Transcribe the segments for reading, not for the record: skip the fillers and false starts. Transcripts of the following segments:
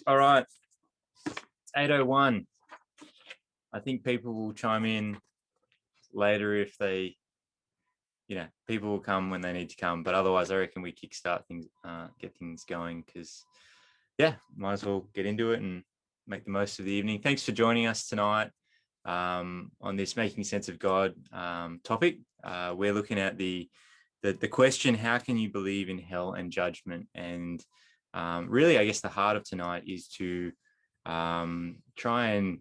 All right, 8:01. I think people will chime in later if they, people will come when they need to come. But otherwise, I reckon we kickstart things, get things going because, might as well get into it and make the most of the evening. Thanks for joining us tonight on this Making Sense of God topic. We're looking at the question, how can you believe in hell and judgment? And really, I guess the heart of tonight is to try and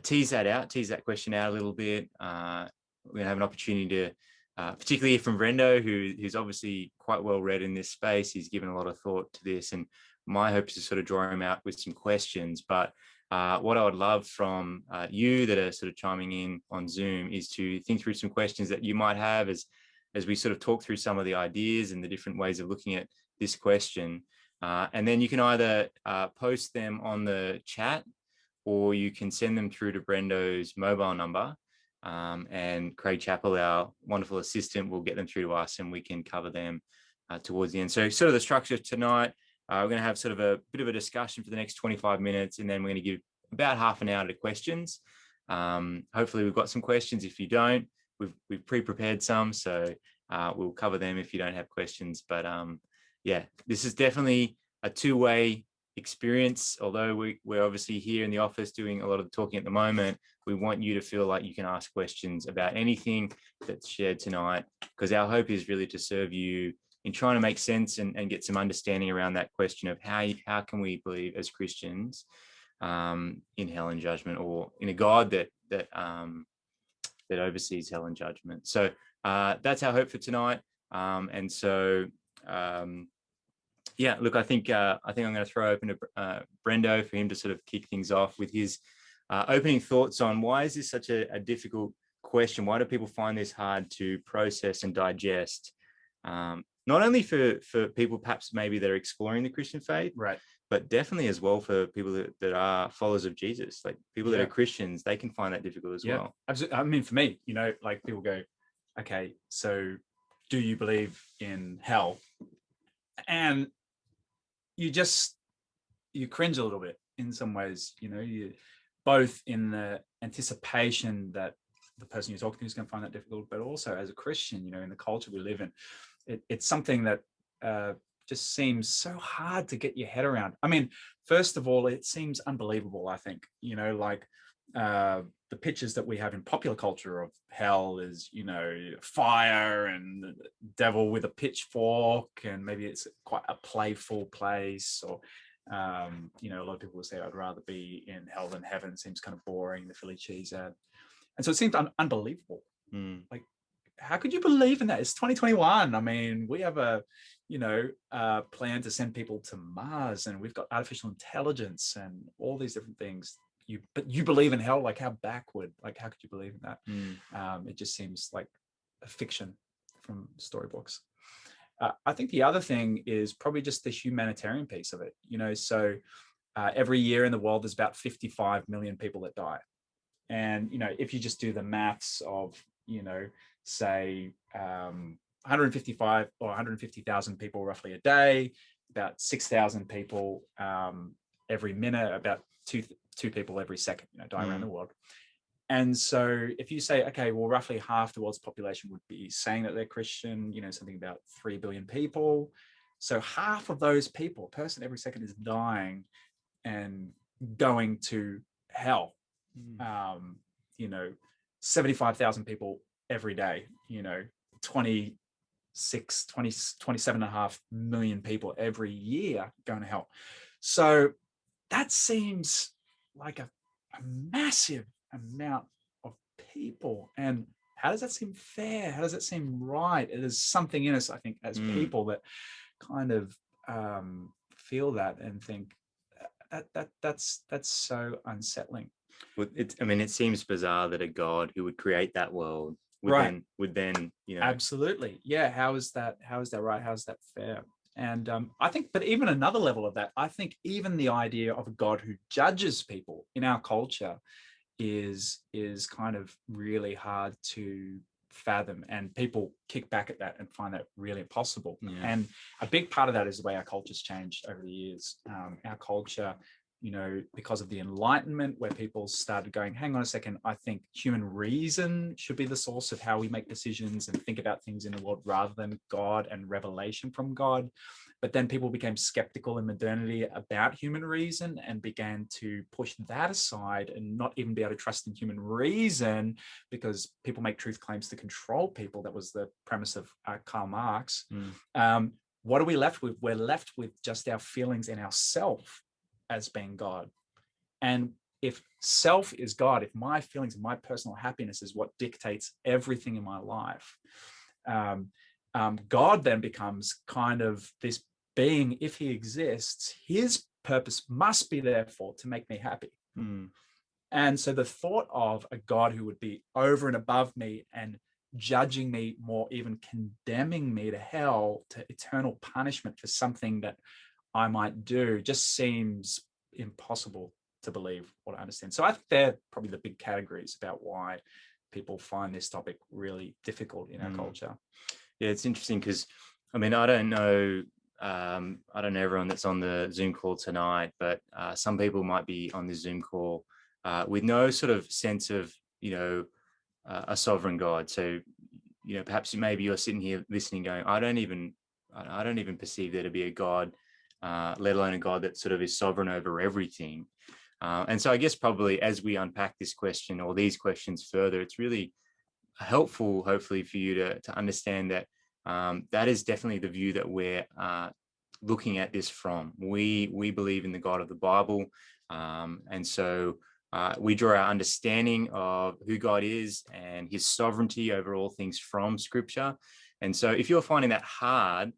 tease that question out a little bit. We're going to have an opportunity to, particularly from Brendo, who's obviously quite well read in this space. He's given a lot of thought to this, and my hope is to sort of draw him out with some questions. But what I would love from you that are sort of chiming in on Zoom is to think through some questions that you might have as we sort of talk through some of the ideas and the different ways of looking at this question. And then you can either post them on the chat, or you can send them through to Brendo's mobile number, and Craig Chappell, our wonderful assistant, will get them through to us and we can cover them towards the end. So sort of the structure tonight, we're going to have sort of a bit of a discussion for the next 25 minutes, and then we're going to give about half an hour to questions. Hopefully we've got some questions. If you don't, we've pre-prepared some, so we'll cover them if you don't have questions. But this is definitely a two-way experience. Although we're obviously here in the office doing a lot of the talking at the moment, we want you to feel like you can ask questions about anything that's shared tonight, because our hope is really to serve you in trying to make sense and get some understanding around that question of how can we believe as Christians in hell and judgment, or in a God that oversees hell and judgment. So that's our hope for tonight. Look, I think I'm going to throw open to Brendo for him to sort of kick things off with his opening thoughts on why is this such a difficult question? Why do people find this hard to process and digest? Not only for people perhaps maybe that are exploring the Christian faith, right, but definitely as well for people that are followers of Jesus, like people that are Christians, they can find that difficult as well. Absolutely. I mean, for me, like people go, okay, so do you believe in hell? And you cringe a little bit in some ways, you both in the anticipation that the person you're talking to is going to find that difficult, but also as a Christian, in the culture we live in, it's something that just seems so hard to get your head around. I mean, first of all, it seems unbelievable, I think, like the pictures that we have in popular culture of hell is, fire and the devil with a pitchfork, and maybe it's quite a playful place, or a lot of people will say I'd rather be in hell than heaven. It seems kind of boring, the Philly cheese ad. And so it seems unbelievable. Like, how could you believe in that? It's 2021. I mean, we have a plan to send people to Mars, and we've got artificial intelligence and all these different things. But you believe in hell? Like, how backward? Like, how could you believe in that? It just seems like a fiction from storybooks. I think the other thing is probably just the humanitarian piece of it. So every year in the world, there's about 55 million people that die. And, if you just do the maths of, say 155 or 150,000 people roughly a day, about 6,000 people every minute, about two people every second, die around the world. And so if you say, okay, well, roughly half the world's population would be saying that they're Christian, something about 3 billion people. So half of those people, a person every second, is dying and going to hell. 75,000 people every day, 27.5 million people every year going to hell. So that seems like a massive amount of people. And how does that seem fair? How does that seem right? There's something in us, I think, as people that kind of feel that and think that's so unsettling. Well, it seems bizarre that a God who would create that world would then Absolutely. Yeah. How is that right? How is that fair? And I think, but even another level of that, I think even the idea of a God who judges people in our culture is kind of really hard to fathom, and people kick back at that and find that really impossible. And a big part of that is the way our culture's changed over the years. Our culture because of the Enlightenment, where people started going, hang on a second, I think human reason should be the source of how we make decisions and think about things in the world rather than God and revelation from God. But then people became skeptical in modernity about human reason and began to push that aside and not even be able to trust in human reason because people make truth claims to control people. That was the premise of Karl Marx. What are we left with? We're left with just our feelings and ourself as being God. And if self is God, if my feelings and my personal happiness is what dictates everything in my life, God then becomes kind of this being. If he exists, his purpose must be therefore to make me happy. And so the thought of a God who would be over and above me and judging me, more even condemning me to hell, to eternal punishment for something that I might do, just seems impossible to believe or to understand. So I think they're probably the big categories about why people find this topic really difficult in our culture. Yeah, it's interesting because, I mean, I don't know everyone that's on the Zoom call tonight, but some people might be on the Zoom call with no sort of sense of, a sovereign God. So, perhaps maybe you're sitting here listening going, I don't even perceive there to be a God, let alone a God that sort of is sovereign over everything. And so I guess probably as we unpack this question or these questions further, it's really helpful, hopefully, for you to understand that that is definitely the view that we're looking at this from. We believe in the God of the Bible. And so we draw our understanding of who God is and his sovereignty over all things from Scripture. And so if you're finding that hard,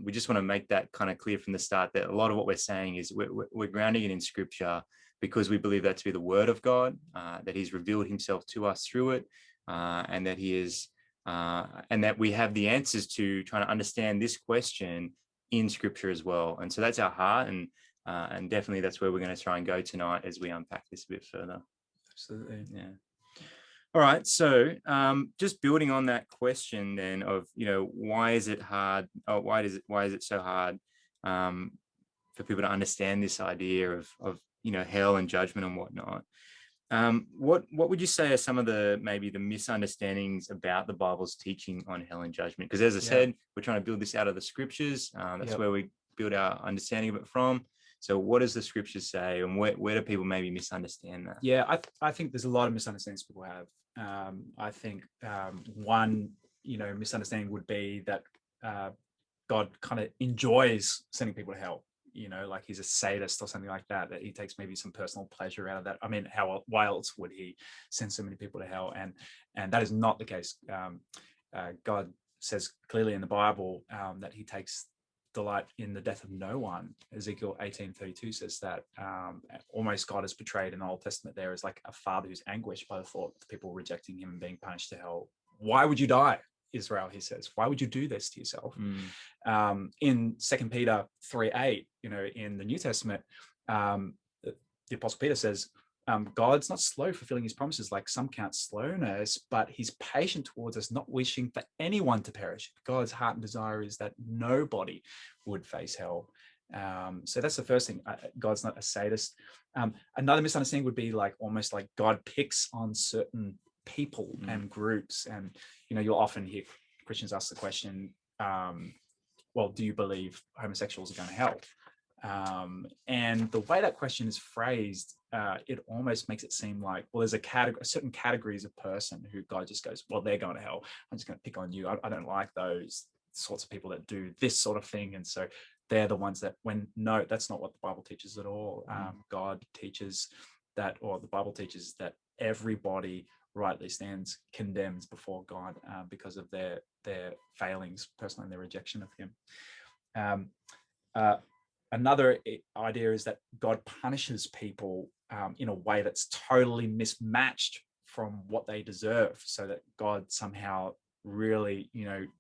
we just want to make that kind of clear from the start that a lot of what we're saying is we're grounding it in Scripture because we believe that to be the Word of God, that he's revealed himself to us through it, and that he is, and that we have the answers to trying to understand this question in Scripture as well. And so that's our heart, and definitely that's where we're going to try and go tonight as we unpack this a bit further. Absolutely. Yeah. All right. So just building on that question then of, why is it hard? Or why is it so hard for people to understand this idea of hell and judgment and whatnot? What would you say are some of the misunderstandings about the Bible's teaching on hell and judgment? Because as I said, we're trying to build this out of the Scriptures. That's where we build our understanding of it from. So what does the Scriptures say, and where do people maybe misunderstand that? Yeah, I think there's a lot of misunderstandings people have. I think one, misunderstanding would be that God kind of enjoys sending people to hell. Like he's a sadist or something like that, that he takes maybe some personal pleasure out of that. I mean, why else would he send so many people to hell? And that is not the case. God says clearly in the Bible that he takes delight in the death of no one. Ezekiel 18:32 says that almost God is portrayed in the Old Testament there as like a father who's anguished by the thought of people rejecting him and being punished to hell. Why would you die, Israel? He says, why would you do this to yourself? In 2 Peter 3:8, in the New Testament, the Apostle Peter says, God's not slow fulfilling his promises like some count slowness, but he's patient towards us, not wishing for anyone to perish. God's heart and desire is that nobody would face hell. So that's the first thing. God's not a sadist. Another misunderstanding would be almost like God picks on certain people and groups. And, you'll often hear Christians ask the question, well, do you believe homosexuals are going to hell? And the way that question is phrased, it almost makes it seem like, well, there's certain categories of person who God just goes, well, they're going to hell. I'm just going to pick on you. I don't like those sorts of people that do this sort of thing. And so they're the ones that no, that's not what the Bible teaches at all. God teaches that, or the Bible teaches that everybody rightly stands condemned before God because of their failings, personally, and their rejection of him. Another idea is that God punishes people in a way that's totally mismatched from what they deserve, so that God somehow really,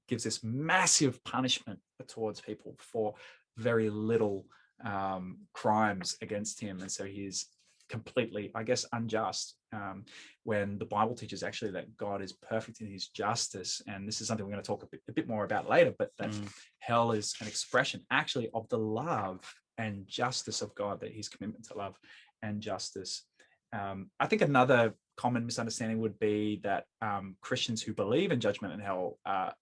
gives this massive punishment towards people for very little crimes against him. And so he's completely, I guess, unjust, when the Bible teaches actually that God is perfect in his justice. And this is something we're going to talk a bit more about later, but that hell is an expression actually of the love and justice of God, that his commitment to love and justice. I think another common misunderstanding would be that Christians who believe in judgment and hell are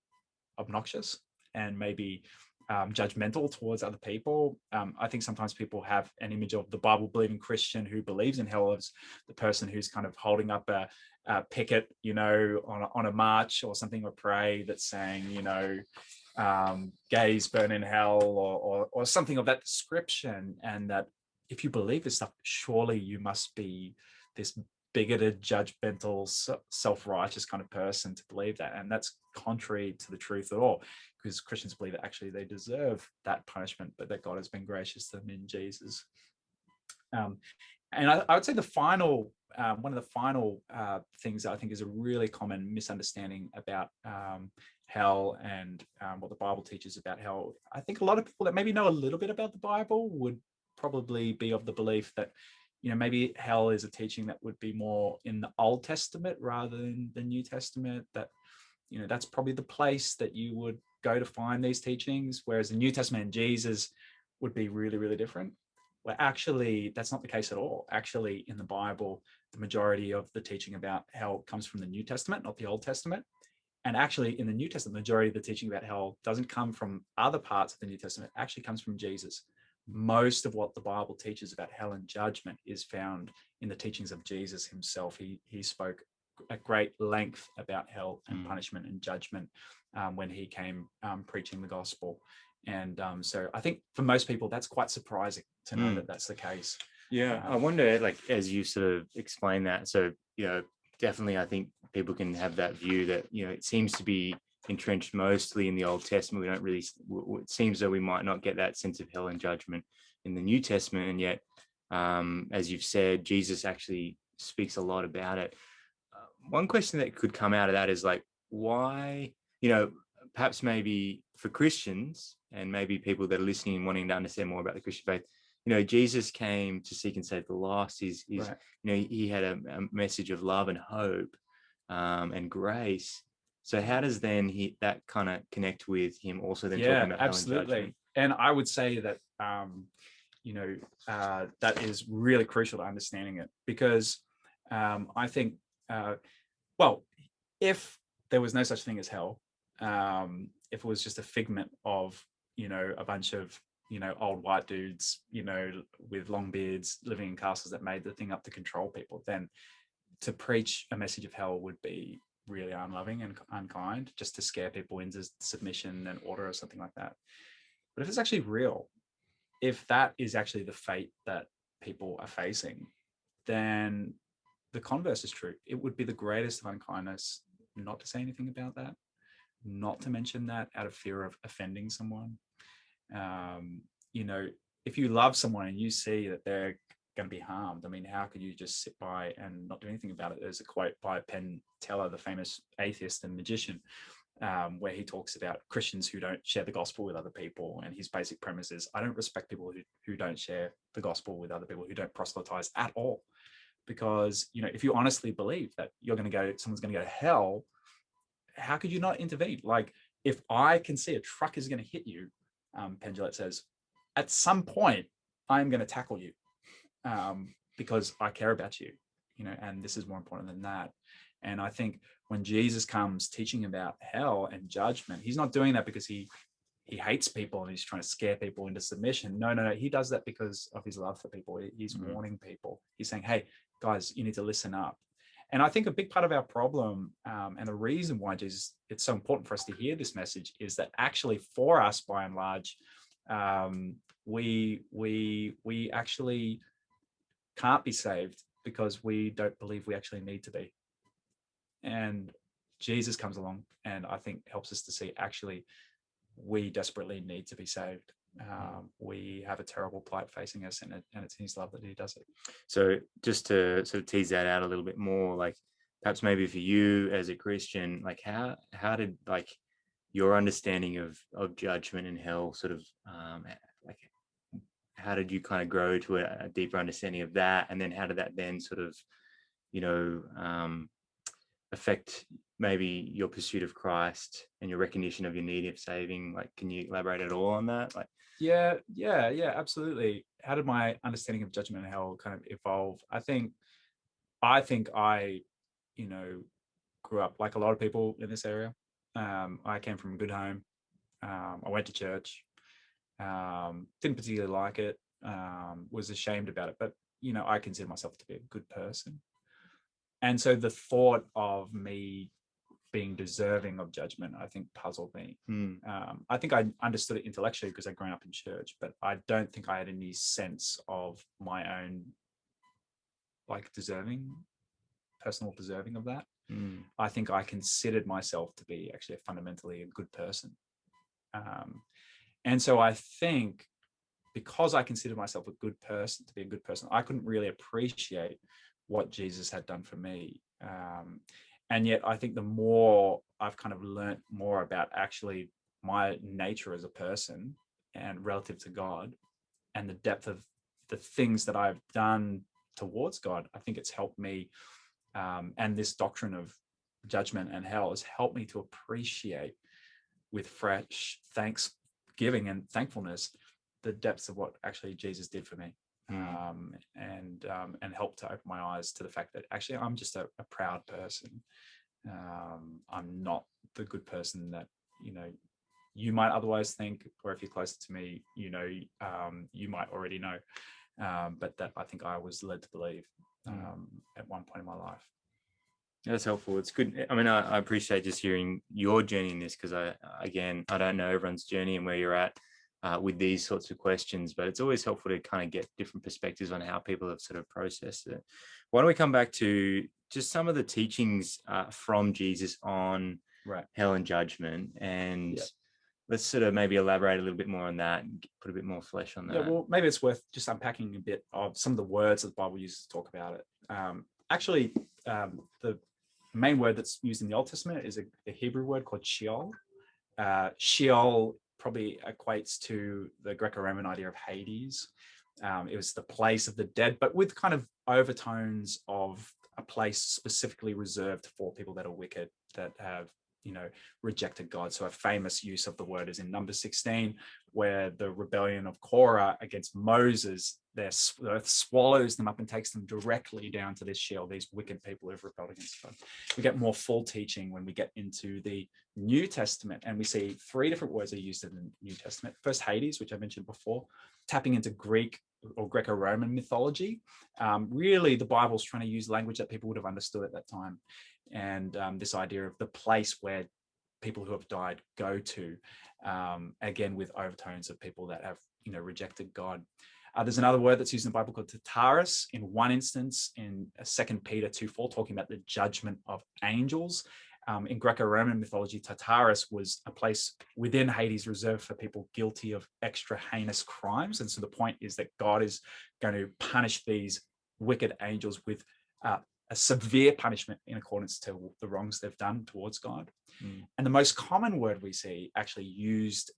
obnoxious and maybe judgmental towards other people. I think sometimes people have an image of the Bible believing Christian who believes in hell as the person who's kind of holding up a picket, on a march or something, or pray that's saying, gays burn in hell, or something of that description. And that if you believe this stuff, surely you must be this bigoted, judgmental, self-righteous kind of person to believe that. And that's contrary to the truth at all, because Christians believe that actually they deserve that punishment, but that God has been gracious to them in Jesus. And I would say the final, one of the final things that I think is a really common misunderstanding about hell and what the Bible teaches about hell. I think a lot of people that maybe know a little bit about the Bible would probably be of the belief that, maybe hell is a teaching that would be more in the Old Testament rather than the New Testament, that, that's probably the place that you would go to find these teachings, whereas the New Testament and Jesus would be really, really different. Well, actually, that's not the case at all. Actually, in the Bible, the majority of the teaching about hell comes from the New Testament, not the Old Testament. And actually, in the New Testament, the majority of the teaching about hell doesn't come from other parts of the New Testament. It actually comes from Jesus. Most of what the Bible teaches about hell and judgment is found in the teachings of Jesus himself. He spoke at great length about hell and punishment and judgment when he came preaching the gospel. And so I think for most people, that's quite surprising to know that that's the case. Yeah, I wonder, like, as you sort of explain that, so, definitely I think people can have that view that, it seems to be entrenched mostly in the Old Testament. We don't really, it seems that we might not get that sense of hell and judgment in the New Testament. And yet, as you've said, Jesus actually speaks a lot about it. One question that could come out of that is like, why, perhaps maybe for Christians and maybe people that are listening and wanting to understand more about the Christian faith, Jesus came to seek and save the lost. Right. He had a message of love and hope and grace. So how does then that kind of connect with him also then talking about absolutely. hell and judgment? And I would say that, that is really crucial to understanding it, because I think, well, if there was no such thing as hell, if it was just a figment of, a bunch of, old white dudes, with long beards living in castles that made the thing up to control people, then to preach a message of hell would be really unloving and unkind, just to scare people into submission and order or something like that. But if it's actually real, if that is actually the fate that people are facing, then the converse is true. It would be the greatest of unkindness not to say anything about that, not to mention that out of fear of offending someone. If you love someone and you see that they're going to be harmed, I mean, how could you just sit by and not do anything about it? There's a quote by Penn Teller, the famous atheist and magician, where he talks about Christians who don't share the gospel with other people. And his basic premise is, I don't respect people who don't share the gospel with other people, who don't proselytize at all. Because, if you honestly believe that someone's going to go to hell, how could you not intervene? Like, if I can see a truck is going to hit you, Penn Teller says, at some point, I'm going to tackle you because I care about you, and this is more important than that. And I think when Jesus comes teaching about hell and judgment, he's not doing that because he hates people and he's trying to scare people into submission. No. He does that because of his love for people. He's warning people. He's saying, hey, guys, you need to listen up. And I think a big part of our problem, and the reason why it's so important for us to hear this message, is that actually for us, by and large, we actually can't be saved because we don't believe we actually need to be. And Jesus comes along and I think helps us to see, actually, we desperately need to be saved. We have a terrible plight facing us, and it's his love that he does it. So just to sort of tease that out a little bit more, like perhaps maybe for you as a Christian, like how did like your understanding of judgment and hell sort of like how did you kind of grow to a deeper understanding of that, and then how did that then sort of affect maybe your pursuit of Christ and your recognition of your need of saving? Like, can you elaborate at all on that? Like, Yeah, absolutely. How did my understanding of judgment and hell kind of evolve? I you know, grew up like a lot of people in this area. I came from a good home. I went to church. Didn't particularly like it. Was ashamed about it, but I consider myself to be a good person. And so the thought of me being deserving of judgment, I think, puzzled me. I think I understood it intellectually because I'd grown up in church, but I don't think I had any sense of my own like personal deserving of that. I think I considered myself to be actually a fundamentally a good person. And so I think because I considered myself a good person, to be a good person, I couldn't really appreciate what Jesus had done for me. And yet I think the more I've kind of learnt more about actually my nature as a person and relative to God and the depth of the things that I've done towards God, I think it's helped me. And this doctrine of judgment and hell has helped me to appreciate with fresh thanksgiving and thankfulness the depths of what actually Jesus did for me. And helped to open my eyes to the fact that actually I'm just a proud person. I'm not the good person that you might otherwise think, or if you're closer to me, you might already know. But that I think I was led to believe at one point in my life. That's helpful. It's good. I mean, I appreciate just hearing your journey in this, because I don't know everyone's journey and where you're at with these sorts of questions, but it's always helpful to kind of get different perspectives on how people have sort of processed it. Why don't we come back to just some of the teachings from Jesus on hell and judgment, and let's sort of maybe elaborate a little bit more on that and put a bit more flesh on that. Yeah, well, maybe it's worth just unpacking a bit of some of the words that the Bible uses to talk about it. Actually, the main word that's used in the Old Testament is a Hebrew word called Sheol. Sheol probably equates to the Greco-Roman idea of Hades. It was the place of the dead, but with kind of overtones of a place specifically reserved for people that are wicked, that have rejected God. So a famous use of the word is in Numbers 16, where the rebellion of Korah against Moses, the earth swallows them up and takes them directly down to this Sheol, these wicked people who have rebelled against God. We get more full teaching when we get into the New Testament, and we see three different words are used in the New Testament. First, Hades, which I mentioned before, tapping into Greek or Greco-Roman mythology. Really, the Bible's trying to use language that people would have understood at that time. And this idea of the place where people who have died go to, again, with overtones of people that have, rejected God. There's another word that's used in the Bible called Tartarus, in one instance in 2 Peter 2:4, talking about the judgment of angels. In Greco-Roman mythology, Tartarus was a place within Hades reserved for people guilty of extra heinous crimes. And so the point is that God is going to punish these wicked angels with a severe punishment in accordance to the wrongs they've done towards God. And the most common word we see actually used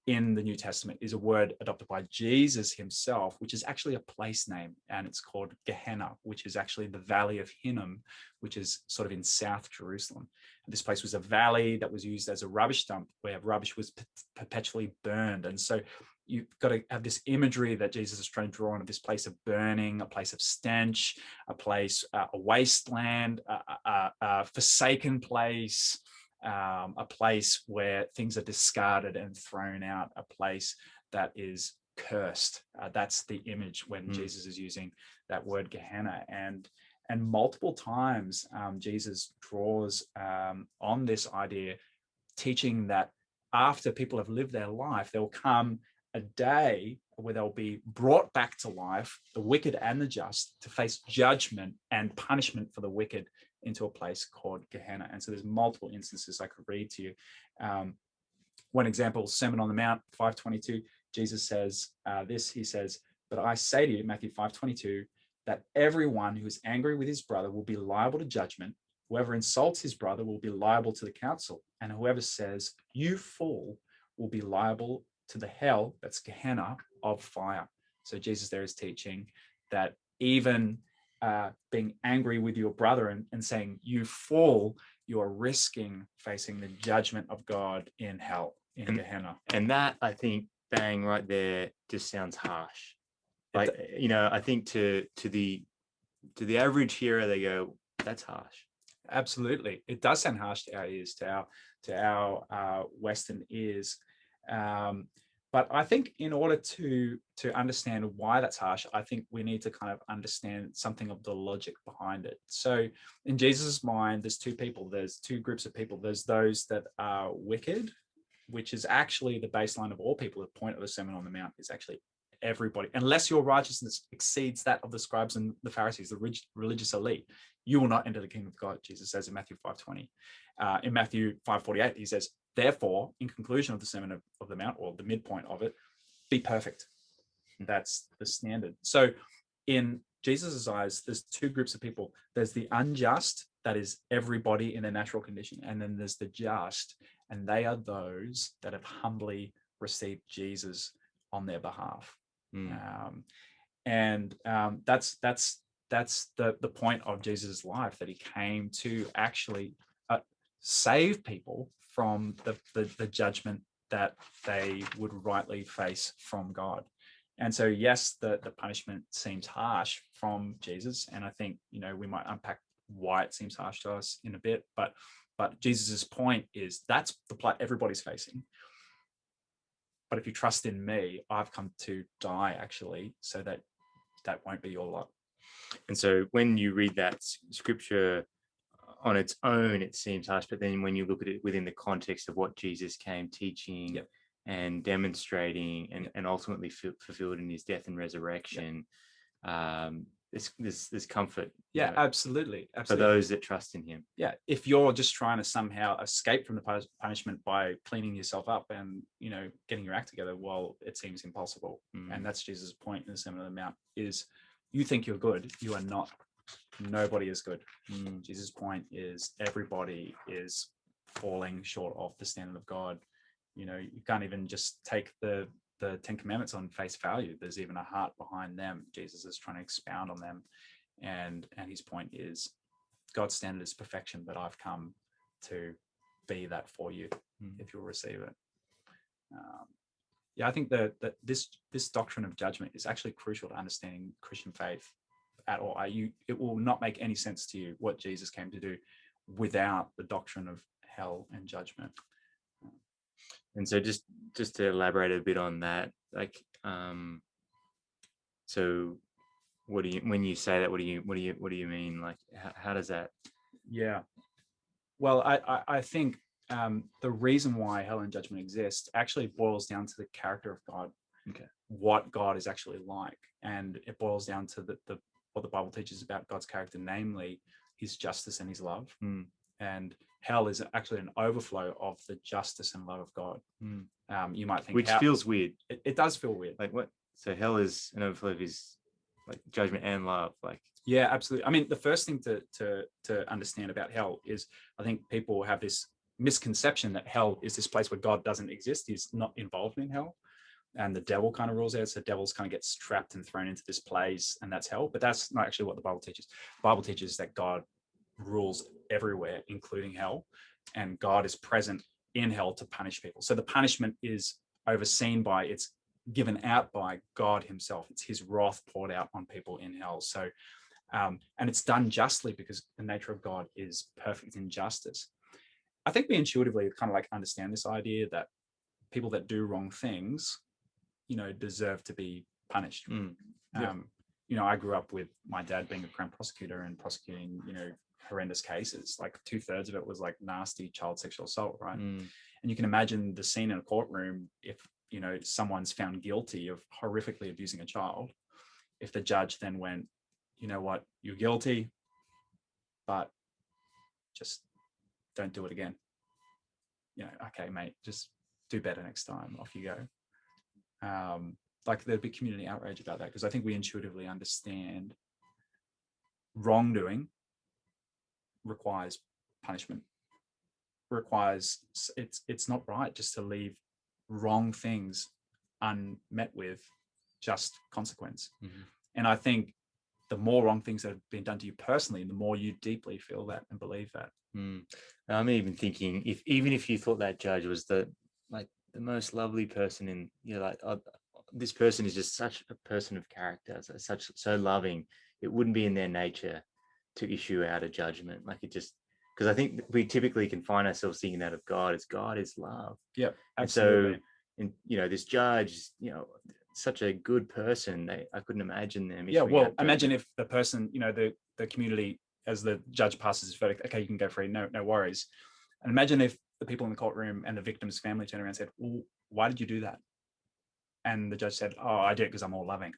in the New Testament is a word adopted by Jesus himself, which is actually a place name, and it's called Gehenna, which is actually the Valley of Hinnom, which is sort of in South Jerusalem. And this place was a valley that was used as a rubbish dump where rubbish was perpetually burned. And so you've got to have this imagery that Jesus is trying to draw on of this place of burning, a place of stench, a place, a wasteland, a forsaken place, a place where things are discarded and thrown out, a place that is cursed. That's the image when Jesus is using that word Gehenna. And multiple times Jesus draws on this idea, teaching that after people have lived their life, there will come a day where they'll be brought back to life, the wicked and the just, to face judgment and punishment for the wicked into a place called Gehenna. And so there's multiple instances I could read to you. One example, Sermon on the Mount, 5:22, Jesus says this, he says, "But I say to you," Matthew 5:22, "that everyone who is angry with his brother will be liable to judgment. Whoever insults his brother will be liable to the council. And whoever says, 'You fool,' will be liable to the hell," that's Gehenna, "of fire." So Jesus there is teaching that even being angry with your brother and saying, "You fool," you are risking facing the judgment of God in hell, in Gehenna. And that, I think, bang, right there, just sounds harsh. Like, I think to the average hearer, they go, that's harsh. Absolutely, it does sound harsh to our ears, to our Western ears. But I think in order to understand why that's harsh, I think we need to kind of understand something of the logic behind it. So in Jesus' mind, there's two groups of people. There's those that are wicked, which is actually the baseline of all people. The point of the Sermon on the Mount is actually everybody, unless your righteousness exceeds that of the scribes and the Pharisees, the religious elite, you will not enter the kingdom of God, Jesus says in Matthew 5:20. In Matthew 5:48, he says, therefore, in conclusion of the Sermon of the Mount, or the midpoint of it, be perfect. That's the standard. So in Jesus's eyes, there's two groups of people. There's the unjust, that is everybody in their natural condition. And then there's the just, and they are those that have humbly received Jesus on their behalf. That's the point of Jesus' life, that he came to actually save people from the judgment that they would rightly face from God. And so, yes, the punishment seems harsh from Jesus, and I think we might unpack why it seems harsh to us in a bit. But Jesus's point is that's the plight everybody's facing. But if you trust in me, I've come to die actually, so that won't be your lot. And so when you read that scripture on its own, it seems harsh, but then when you look at it within the context of what Jesus came teaching and demonstrating and ultimately fulfilled in his death and resurrection, there's comfort. Absolutely. For those that trust in him. If you're just trying to somehow escape from the punishment by cleaning yourself up and getting your act together, well, it seems impossible. And that's Jesus' point in the Sermon on the Mount, is you think you're good, you are not. Nobody is good. Jesus' point is everybody is falling short of the standard of God. You can't even just take the 10 Commandments on face value. There's even a heart behind them. Jesus is trying to expound on them, and his point is God's standard is perfection, but I've come to be that for you if you'll receive it. I think that this doctrine of judgment is actually crucial to understanding Christian faith at all. It will not make any sense to you what Jesus came to do without the doctrine of hell and judgment. And so just to elaborate a bit on that, like, so when you say that, what do you mean? Like, how does that? Well, I think the reason why hell and judgment exist actually boils down to the character of God. What God is actually like, and it boils down to what the Bible teaches about God's character, namely his justice and his love. And hell is actually an overflow of the justice and love of God. You might think, which feels weird. It does feel weird. Like, what? So hell is an overflow of his like judgment and love. Like, absolutely. I mean, the first thing to understand about hell is, I think people have this misconception that hell is this place where God doesn't exist. He's not involved in hell, and the devil kind of rules there. So devils kind of get trapped and thrown into this place, and that's hell. But that's not actually what the Bible teaches. The Bible teaches that God rules everywhere, including hell, and God is present in hell to punish people. So the punishment is overseen by, it's given out by God himself. It's his wrath poured out on people in hell. So and it's done justly, because the nature of God is perfect in justice. I think we intuitively kind of like understand this idea that people that do wrong things, deserve to be punished. I grew up with my dad being a Crown prosecutor and prosecuting, horrendous cases. Like 2/3 of it was like nasty child sexual assault, right? And you can imagine the scene in a courtroom if, someone's found guilty of horrifically abusing a child. If the judge then went, you know what, you're guilty, but just don't do it again. Okay, mate, just do better next time. Off you go. Like, there'd be community outrage about that, because I think we intuitively understand wrongdoing requires punishment. It's not right just to leave wrong things unmet with just consequence. And I think the more wrong things that have been done to you personally, the more you deeply feel that and believe that. I'm even thinking, even if you thought that judge was the most lovely person in, like, this person is just such a person of character, so loving, it wouldn't be in their nature to issue out a judgment. Like, it just, because I think we typically can find ourselves thinking that of God is love. Yeah, absolutely. And so, this judge, such a good person, I couldn't imagine them. Yeah, well, imagine if the person, the community, as the judge passes his verdict, okay, you can go free, no worries. And imagine if the people in the courtroom and the victim's family turned around and said, well, why did you do that? And the judge said, oh, I did it because I'm all loving.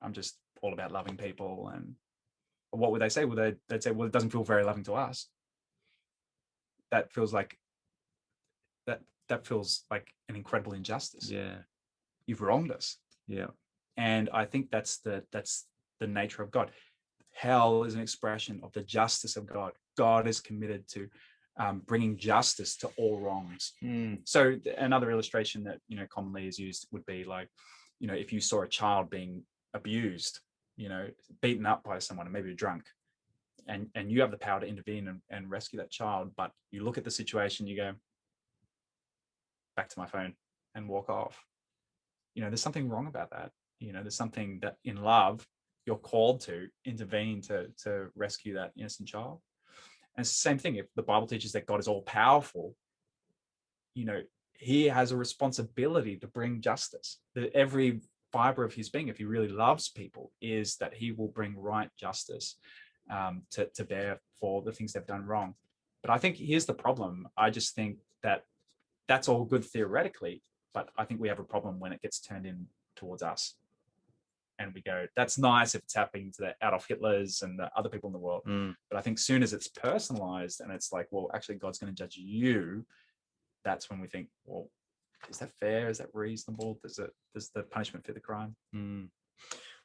I'm just all about loving people. And what would they say? Well, they'd say, well, it doesn't feel very loving to us. That feels like an incredible injustice. Yeah. You've wronged us. Yeah. And I think that's the nature of God. Hell is an expression of the justice of God. God is committed to bringing justice to all wrongs. So another illustration that commonly is used would be like, if you saw a child being abused, beaten up by someone, and maybe drunk, and you have the power to intervene and rescue that child, but you look at the situation, you go, back to my phone, and walk off. There's something wrong about that. There's something that in love you're called to intervene to rescue that innocent child. And it's the same thing. If the Bible teaches that God is all powerful, he has a responsibility to bring justice. That every fiber of his being, if he really loves people, is that he will bring right justice to bear for the things they've done wrong. But I think here's the problem. I just think that that's all good theoretically, but I think we have a problem when it gets turned in towards us. And we go, that's nice if it's happening to the Adolf Hitlers and the other people in the world. But I think soon as it's personalized and it's like, well, actually God's going to judge you, that's when we think, well, is that fair? Is that reasonable? Does the punishment fit the crime?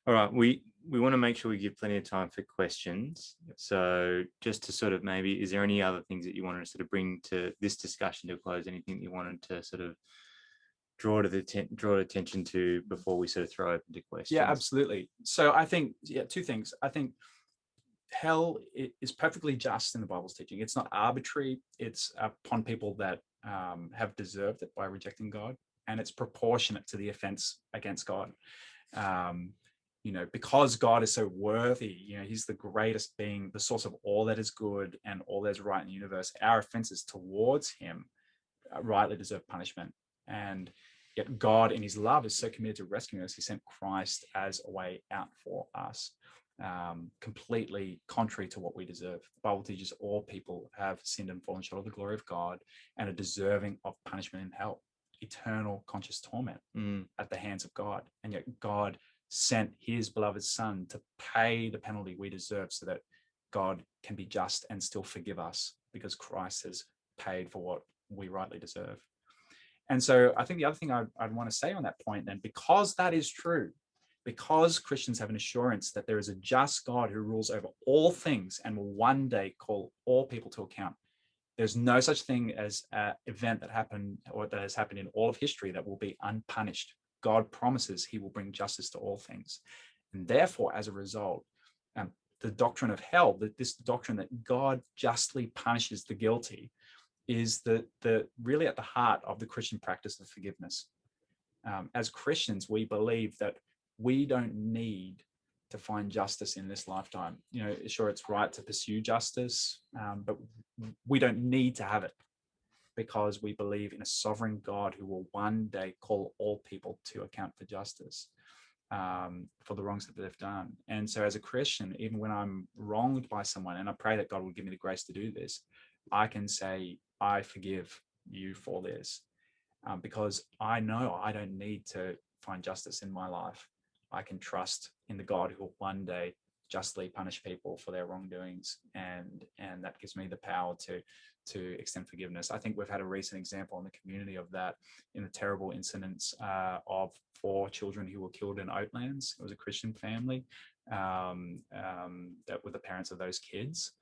All right. We want to make sure we give plenty of time for questions. Yep. So just to sort of maybe, is there any other things that you wanted to sort of bring to this discussion to close? Anything you wanted to sort of draw attention to before we sort of throw open to questions? Yeah, absolutely. So I think, two things. I think hell is perfectly just in the Bible's teaching. It's not arbitrary. It's upon people that have deserved it by rejecting God, and it's proportionate to the offense against God. Because God is so worthy, he's the greatest being, the source of all that is good and all that is right in the universe. Our offenses towards him rightly deserve punishment. And yet God in his love is so committed to rescuing us. He sent Christ as a way out for us, completely contrary to what we deserve. The Bible teaches all people have sinned and fallen short of the glory of God and are deserving of punishment in hell, eternal conscious torment at the hands of God. And yet God sent his beloved son to pay the penalty we deserve so that God can be just and still forgive us, because Christ has paid for what we rightly deserve. And so I think the other thing I'd want to say on that point then, because that is true, because Christians have an assurance that there is a just God who rules over all things and will one day call all people to account, there's no such thing as an event that happened or that has happened in all of history that will be unpunished. God promises he will bring justice to all things. And therefore, as a result, the doctrine of hell, this doctrine that God justly punishes the guilty, is the really at the heart of the Christian practice of forgiveness. As Christians, we believe that we don't need to find justice in this lifetime. Sure, it's right to pursue justice, but we don't need to have it, because we believe in a sovereign God who will one day call all people to account for justice, for the wrongs that they've done. And so as a Christian, even when I'm wronged by someone, and I pray that God will give me the grace to do this, I can say, I forgive you for this, because I know I don't need to find justice in my life. I can trust in the God who will one day justly punish people for their wrongdoings, and that gives me the power to extend forgiveness. I think we've had a recent example in the community of that in the terrible incidents of 4 children who were killed in Oatlands. It was a Christian family that were the parents of those kids,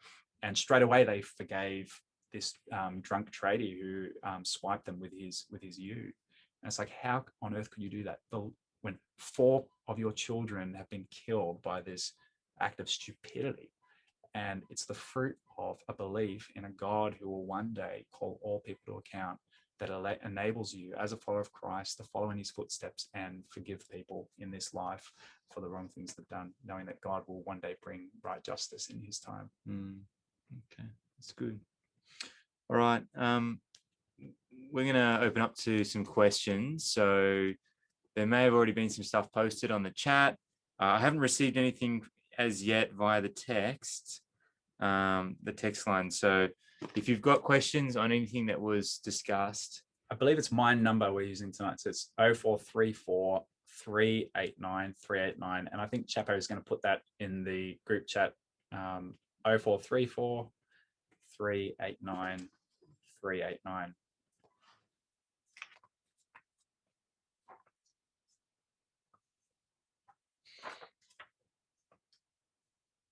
and straight away they forgave this drunk tradie who swiped them with his ute. And it's like, how on earth could you do that? When 4 of your children have been killed by this act of stupidity. And it's the fruit of a belief in a God who will one day call all people to account, that enables you as a follower of Christ to follow in his footsteps and forgive people in this life for the wrong things they've done, knowing that God will one day bring right justice in his time. Okay, that's good. All right. We're going to open up to some questions. So there may have already been some stuff posted on the chat. I haven't received anything as yet via the text line. So if you've got questions on anything that was discussed, I believe it's my number we're using tonight. So it's 0434 389 389. And I think Chapo is going to put that in the group chat. 0434 389 389.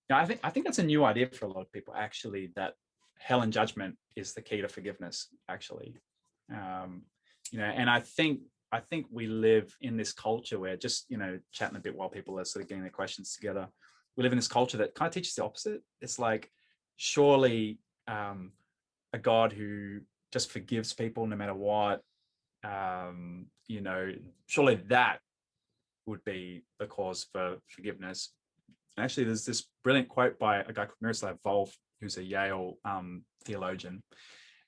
Now, I think that's a new idea for a lot of people, actually, that hell and judgment is the key to forgiveness, actually. And I think we live in this culture where, just, chatting a bit while people are sort of getting their questions together, we live in this culture that kind of teaches the opposite. It's like, surely a God who just forgives people no matter what, surely that would be the cause for forgiveness. Actually, there's this brilliant quote by a guy called Miroslav Volf, who's a Yale theologian,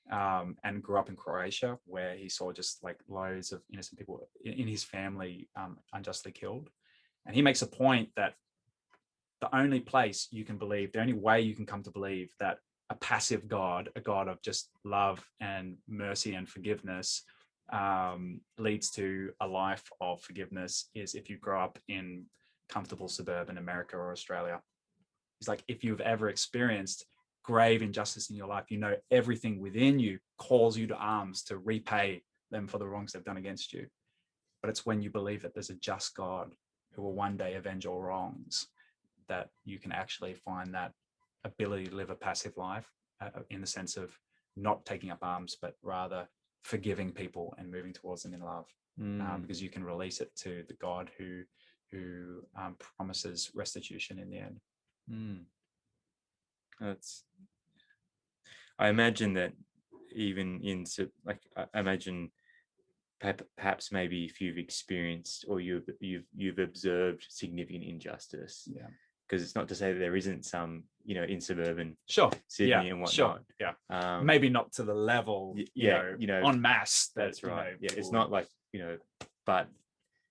and grew up in Croatia, where he saw just like loads of innocent people in his family unjustly killed. And he makes a point that the only place you can believe, the only way you can come to believe that a passive God, a God of just love and mercy and forgiveness, leads to a life of forgiveness, is if you grow up in comfortable suburban America or Australia. It's like, if you've ever experienced grave injustice in your life, everything within you calls you to arms to repay them for the wrongs they've done against you. But it's when you believe that there's a just God who will one day avenge all wrongs that you can actually find that ability to live a passive life, in the sense of not taking up arms, but rather forgiving people and moving towards them in love, because you can release it to the God who promises restitution in the end. I imagine that even I imagine perhaps maybe if you've experienced or you've observed significant injustice, because it's not to say that there isn't some, in suburban Sydney and whatnot. Maybe not to the level, en masse. That's right. It's not like, but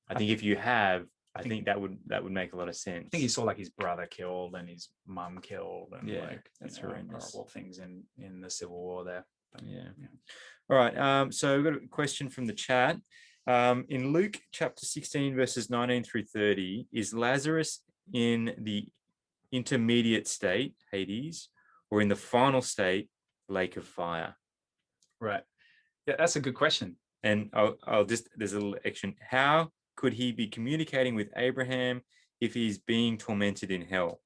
I think if you have, I think that would make a lot of sense. I think he saw like his brother killed and his mum killed, and that's horrendous. Horrible things in the Civil War there. But, All right. So we've got a question from the chat. In Luke chapter 16, verses 19 through 30, is Lazarus in the intermediate state, Hades, or in the final state, lake of fire? Right. Yeah, that's a good question. And there's a little action. How could he be communicating with Abraham if he's being tormented in hell?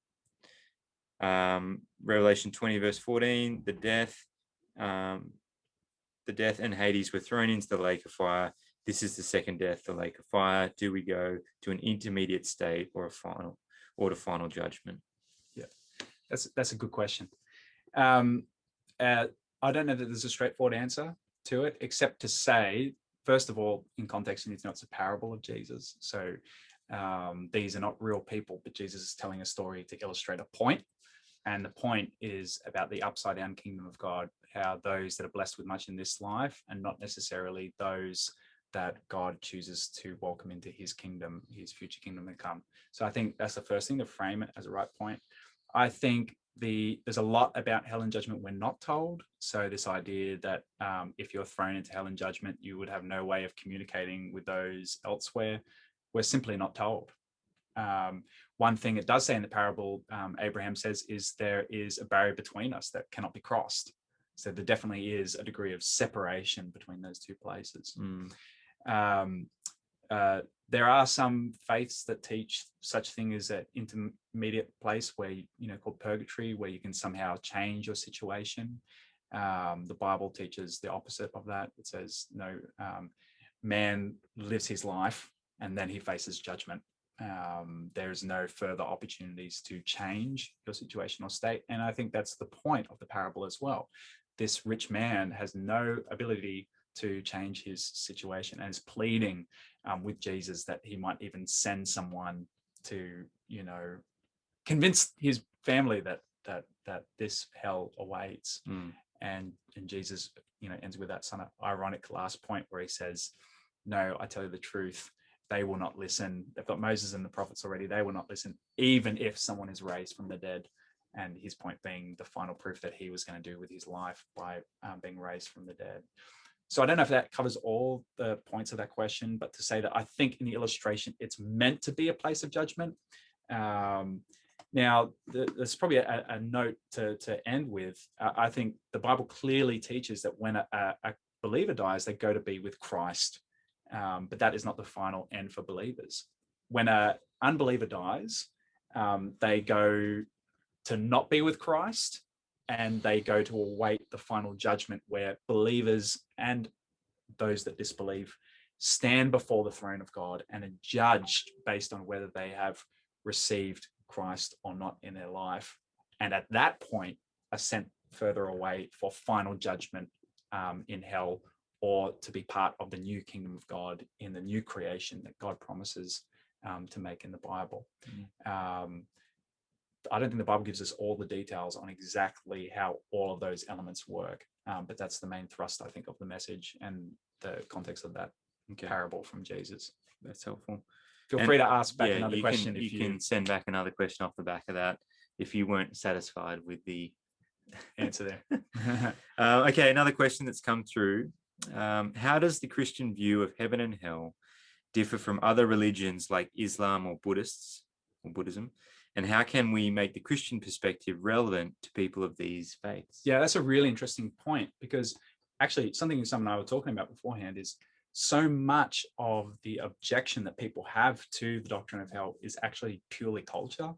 Revelation 20, verse 14, the death and Hades were thrown into the lake of fire. This is the second death, the lake of fire. Do we go to an intermediate state or to final judgment? Yeah, that's a good question. I don't know that there's a straightforward answer to it, except to say, first of all, in context, you need to know it's a parable of Jesus. So these are not real people, but Jesus is telling a story to illustrate a point. And the point is about the upside down kingdom of God, how those that are blessed with much in this life and not necessarily those that God chooses to welcome into his kingdom, his future kingdom to come. So I think that's the first thing, to frame it as a right point. I think there's a lot about hell and judgment we're not told. So this idea that if you're thrown into hell and judgment, you would have no way of communicating with those elsewhere, we're simply not told. One thing it does say in the parable, Abraham says, is there is a barrier between us that cannot be crossed. So there definitely is a degree of separation between those two places. There are some faiths that teach such thing as an intermediate place where, called purgatory, where you can somehow change your situation. The Bible teaches the opposite of that. It says, man lives his life and then he faces judgment. there's no further opportunities to change your situation or state. And I think that's the point of the parable as well. This rich man has no ability to change his situation and is pleading with Jesus that he might even send someone to, convince his family that this hell awaits. And Jesus, ends with that sort of ironic last point where he says, "No, I tell you the truth, they will not listen. They've got Moses and the prophets already. They will not listen, even if someone is raised from the dead." And his point being the final proof that he was going to do with his life by being raised from the dead. So I don't know if that covers all the points of that question, but to say that I think in the illustration, it's meant to be a place of judgment. Now, there's probably a note to end with. I think the Bible clearly teaches that when a believer dies, they go to be with Christ. But that is not the final end for believers. When an unbeliever dies, they go to not be with Christ, and they go to await the final judgment where believers and those that disbelieve stand before the throne of God and are judged based on whether they have received Christ or not in their life. And at that point, are sent further away for final judgment in hell, or to be part of the new kingdom of God in the new creation that God promises to make in the Bible. I don't think the Bible gives us all the details on exactly how all of those elements work, but that's the main thrust, I think, of the message and the context of that parable from Jesus. That's helpful. Feel free to ask back another you question. Can, you can send back another question off the back of that if you weren't satisfied with the answer there. Okay, another question that's come through. How does the Christian view of heaven and hell differ from other religions like Islam or Buddhism? And how can we make the Christian perspective relevant to people of these faiths? Yeah, that's a really interesting point, because actually something Sam and I were talking about beforehand is so much of the objection that people have to the doctrine of hell is actually purely culture.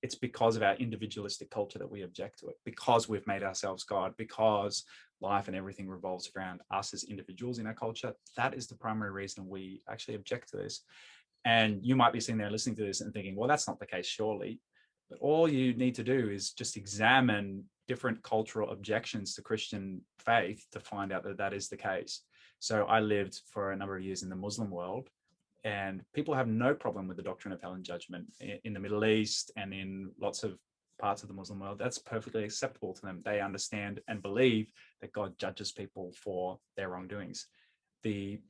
It's because of our individualistic culture that we object to it, because we've made ourselves God, because life and everything revolves around us as individuals in our culture. That is the primary reason we actually object to this. And you might be sitting there listening to this and thinking, well, that's not the case, surely. But all you need to do is just examine different cultural objections to Christian faith to find out that that is the case. So I lived for a number of years in the Muslim world, and people have no problem with the doctrine of hell and judgment in the Middle East and in lots of parts of the Muslim world. That's perfectly acceptable to them. They understand and believe that God judges people for their wrongdoings. The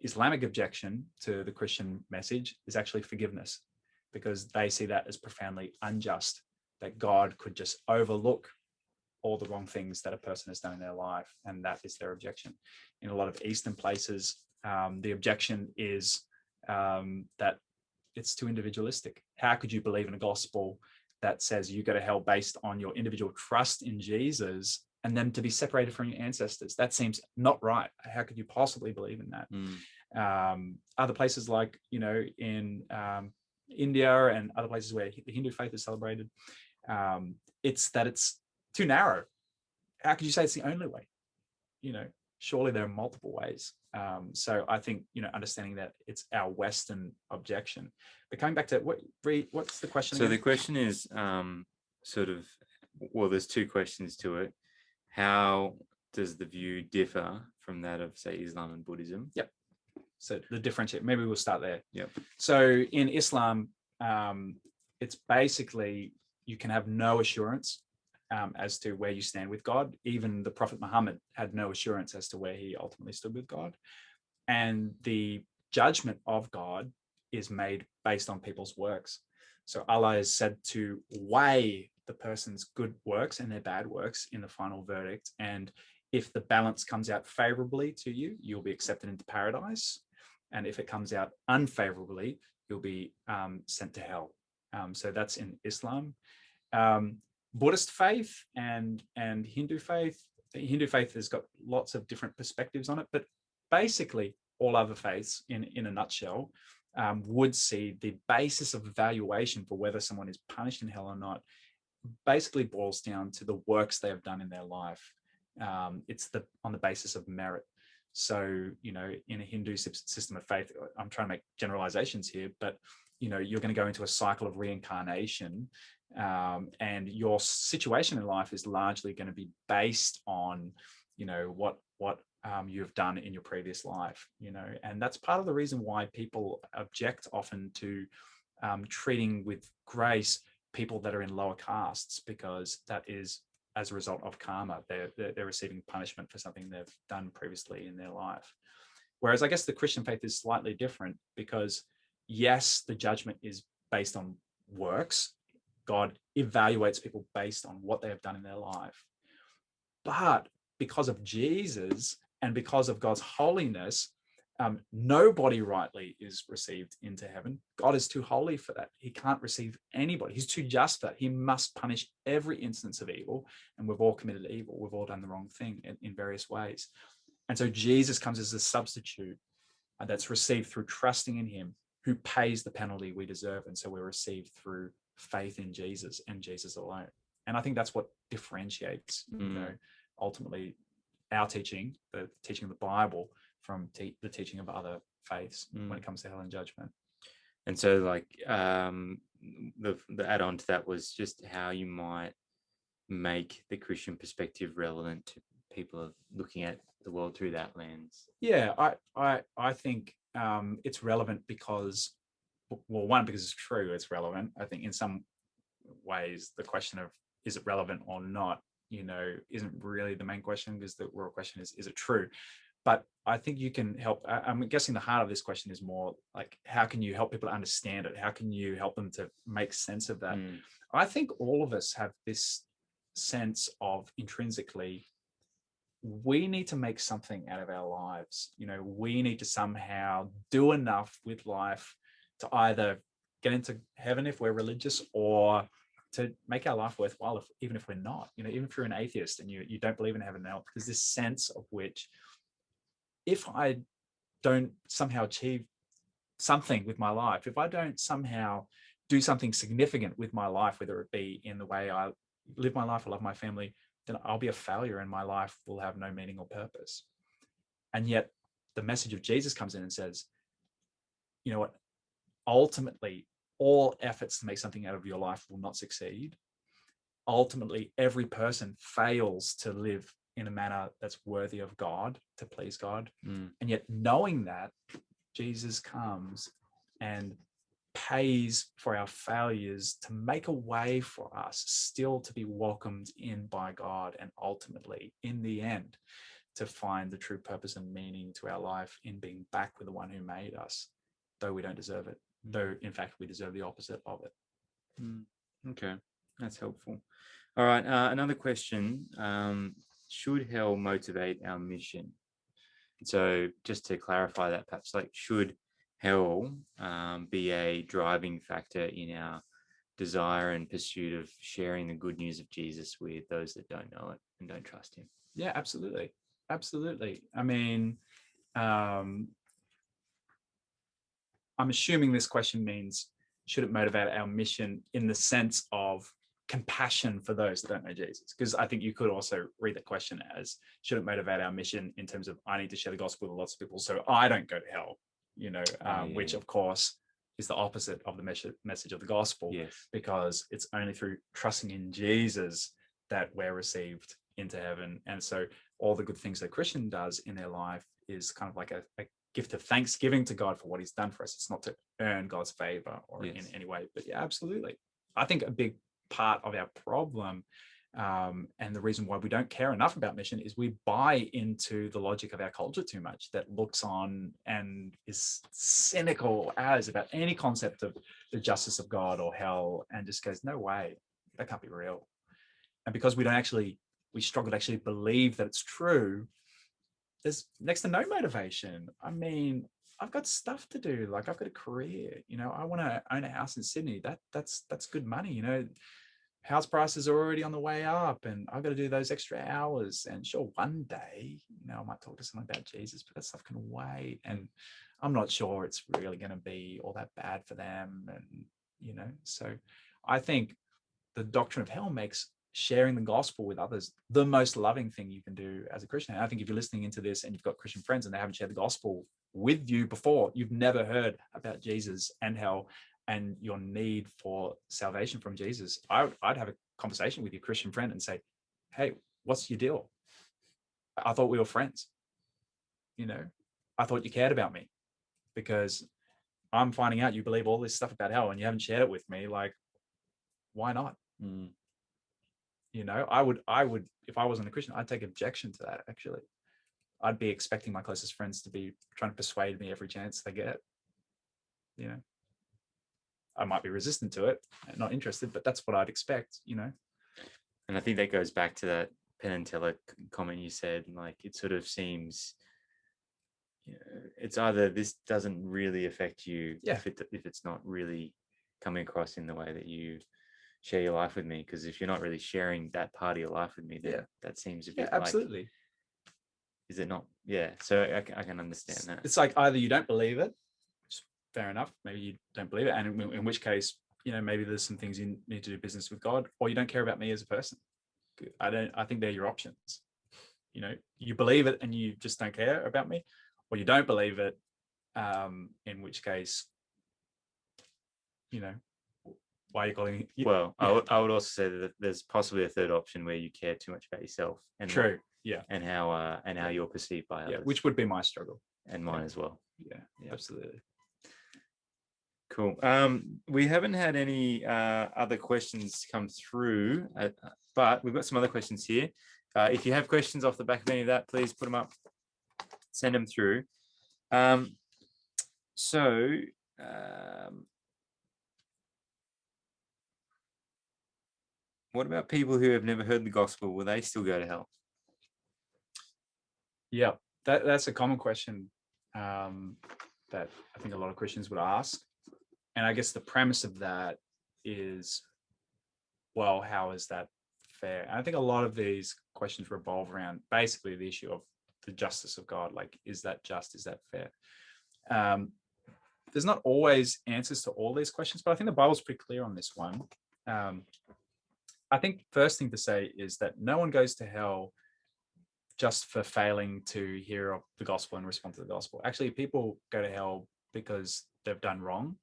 Islamic objection to the Christian message is actually forgiveness, because they see that as profoundly unjust, that God could just overlook all the wrong things that a person has done in their life. And that is their objection. In a lot of Eastern places, the objection is that it's too individualistic. How could you believe in a gospel that says you go to hell based on your individual trust in Jesus, and then to be separated from your ancestors? That seems not right. How could you possibly believe in that? Other places like, in India and other places where the Hindu faith is celebrated, it's that it's too narrow. How could you say it's the only way? Surely there are multiple ways. So I think, understanding that it's our Western objection. But coming back to what's the question? So again? the question is there's two questions to it. How does the view differ from that of, say, Islam and Buddhism? Yep. So the differentiate, maybe we'll start there. Yep. So in Islam, it's basically you can have no assurance as to where you stand with God. Even the Prophet Muhammad had no assurance as to where he ultimately stood with God. And the judgment of God is made based on people's works. So Allah is said to weigh the person's good works and their bad works in the final verdict. And if the balance comes out favorably to you, you'll be accepted into paradise. And if it comes out unfavorably, you'll be sent to hell. So that's in Islam. Buddhist faith and Hindu faith. The Hindu faith has got lots of different perspectives on it, but basically all other faiths, in a nutshell, would see the basis of evaluation for whether someone is punished in hell or not basically boils down to the works they have done in their life. It's on the basis of merit. So, in a Hindu system of faith, I'm trying to make generalizations here, but you're going to go into a cycle of reincarnation, and your situation in life is largely going to be based on what you've done in your previous life, and that's part of the reason why people object often to treating with grace people that are in lower castes, because that is as a result of karma. They're receiving punishment for something they've done previously in their life. Whereas I guess the Christian faith is slightly different, because yes, the judgment is based on works. God evaluates people based on what they have done in their life. But because of Jesus and because of God's holiness, nobody rightly is received into heaven. God is too holy for that. He can't receive anybody. He's too just for that. He must punish every instance of evil. And we've all committed evil. We've all done the wrong thing in various ways. And so Jesus comes as a substitute that's received through trusting in him, who pays the penalty we deserve. And so we're received through faith in Jesus and Jesus alone. And I think that's what differentiates, ultimately our teaching, the teaching of the Bible, from the teaching of other faiths when it comes to hell and judgment. And so like the add-on to that was just how you might make the Christian perspective relevant to people looking at the world through that lens. Yeah, I think it's relevant because, well, one, because it's true, it's relevant. I think in some ways the question of is it relevant or not, isn't really the main question, because the real question is it true? But I think you can help. I'm guessing the heart of this question is more like, how can you help people understand it? How can you help them to make sense of that? I think all of us have this sense of intrinsically, we need to make something out of our lives. We need to somehow do enough with life to either get into heaven if we're religious, or to make our life worthwhile, even if we're not. Even if you're an atheist and you don't believe in heaven and hell, there's this sense of which, if I don't somehow achieve something with my life, if I don't somehow do something significant with my life, whether it be in the way I live my life or love my family, then I'll be a failure and my life will have no meaning or purpose. And yet the message of Jesus comes in and says, you know what, ultimately, all efforts to make something out of your life will not succeed. Ultimately, every person fails to live in a manner that's worthy of God, to please God. And yet knowing that, Jesus comes and pays for our failures to make a way for us still to be welcomed in by God, and ultimately, in the end, to find the true purpose and meaning to our life in being back with the one who made us, though we don't deserve it, though in fact we deserve the opposite of it. Okay, that's helpful. All right, another question. Should hell motivate our mission? So just to clarify that, perhaps, like, should hell be a driving factor in our desire and pursuit of sharing the good news of Jesus with those that don't know it and don't trust him? Yeah, absolutely. I mean, I'm assuming this question means, should it motivate our mission in the sense of compassion for those that don't know Jesus? Because I think you could also read the question as, should it motivate our mission in terms of, I need to share the gospel with lots of people so I don't go to hell, which of course is the opposite of the message of the gospel. Yes. Because it's only through trusting in Jesus that we're received into heaven. And so all the good things that a Christian does in their life is kind of like a gift of thanksgiving to God for what he's done for us. It's not to earn God's favor or in any way. But yeah, absolutely. I think a big part of our problem, and the reason why we don't care enough about mission, is we buy into the logic of our culture too much, that looks on and is cynical as about any concept of the justice of God or hell, and just goes, no way, that can't be real. And because we struggle to actually believe that it's true, there's next to no motivation. I mean, I've got stuff to do. Like, I've got a career, I want to own a house in Sydney. That's good money. House prices are already on the way up, and I've got to do those extra hours. And sure, one day, I might talk to someone about Jesus, but that stuff can wait. And I'm not sure it's really going to be all that bad for them. And, so I think the doctrine of hell makes sharing the gospel with others the most loving thing you can do as a Christian. And I think if you're listening into this and you've got Christian friends and they haven't shared the gospel with you before, you've never heard about Jesus and hell, and your need for salvation from Jesus, I'd have a conversation with your Christian friend and say, hey, what's your deal? I thought we were friends. I thought you cared about me, because I'm finding out you believe all this stuff about hell and you haven't shared it with me. Like, why not? I would, if I wasn't a Christian, I'd take objection to that. Actually, I'd be expecting my closest friends to be trying to persuade me every chance they get. I might be resistant to it and not interested, but that's what I'd expect. And I think that goes back to that Penn and Teller comment you said. Like, it sort of seems, it's either this doesn't really affect you, if it's not really coming across in the way that you share your life with me. Because if you're not really sharing that part of your life with me, then that seems a bit absolutely. like, is it not? Yeah. So I can understand that. It's like, either you don't believe it, fair enough, maybe you don't believe it, and in which case, maybe there's some things you need to do business with God, or you don't care about me as a person. I think they're your options. You believe it and you just don't care about me, or you don't believe it, in which case, why are you calling me? Well, I would also say that there's possibly a third option where you care too much about yourself and true, and how you're perceived by others, which would be my struggle and mine as well. Yeah, absolutely. Cool. We haven't had any other questions come through, but we've got some other questions here. If you have questions off the back of any of that, please put them up, send them through. What about people who have never heard the gospel? Will they still go to hell? Yeah, that's a common question that I think a lot of Christians would ask. And I guess the premise of that is, well, how is that fair? And I think a lot of these questions revolve around basically the issue of the justice of God. Like, is that just? Is that fair? There's not always answers to all these questions, but I think the Bible's pretty clear on this one. I think first thing to say is that no one goes to hell just for failing to hear the gospel and respond to the gospel. Actually, people go to hell because they've done wrong.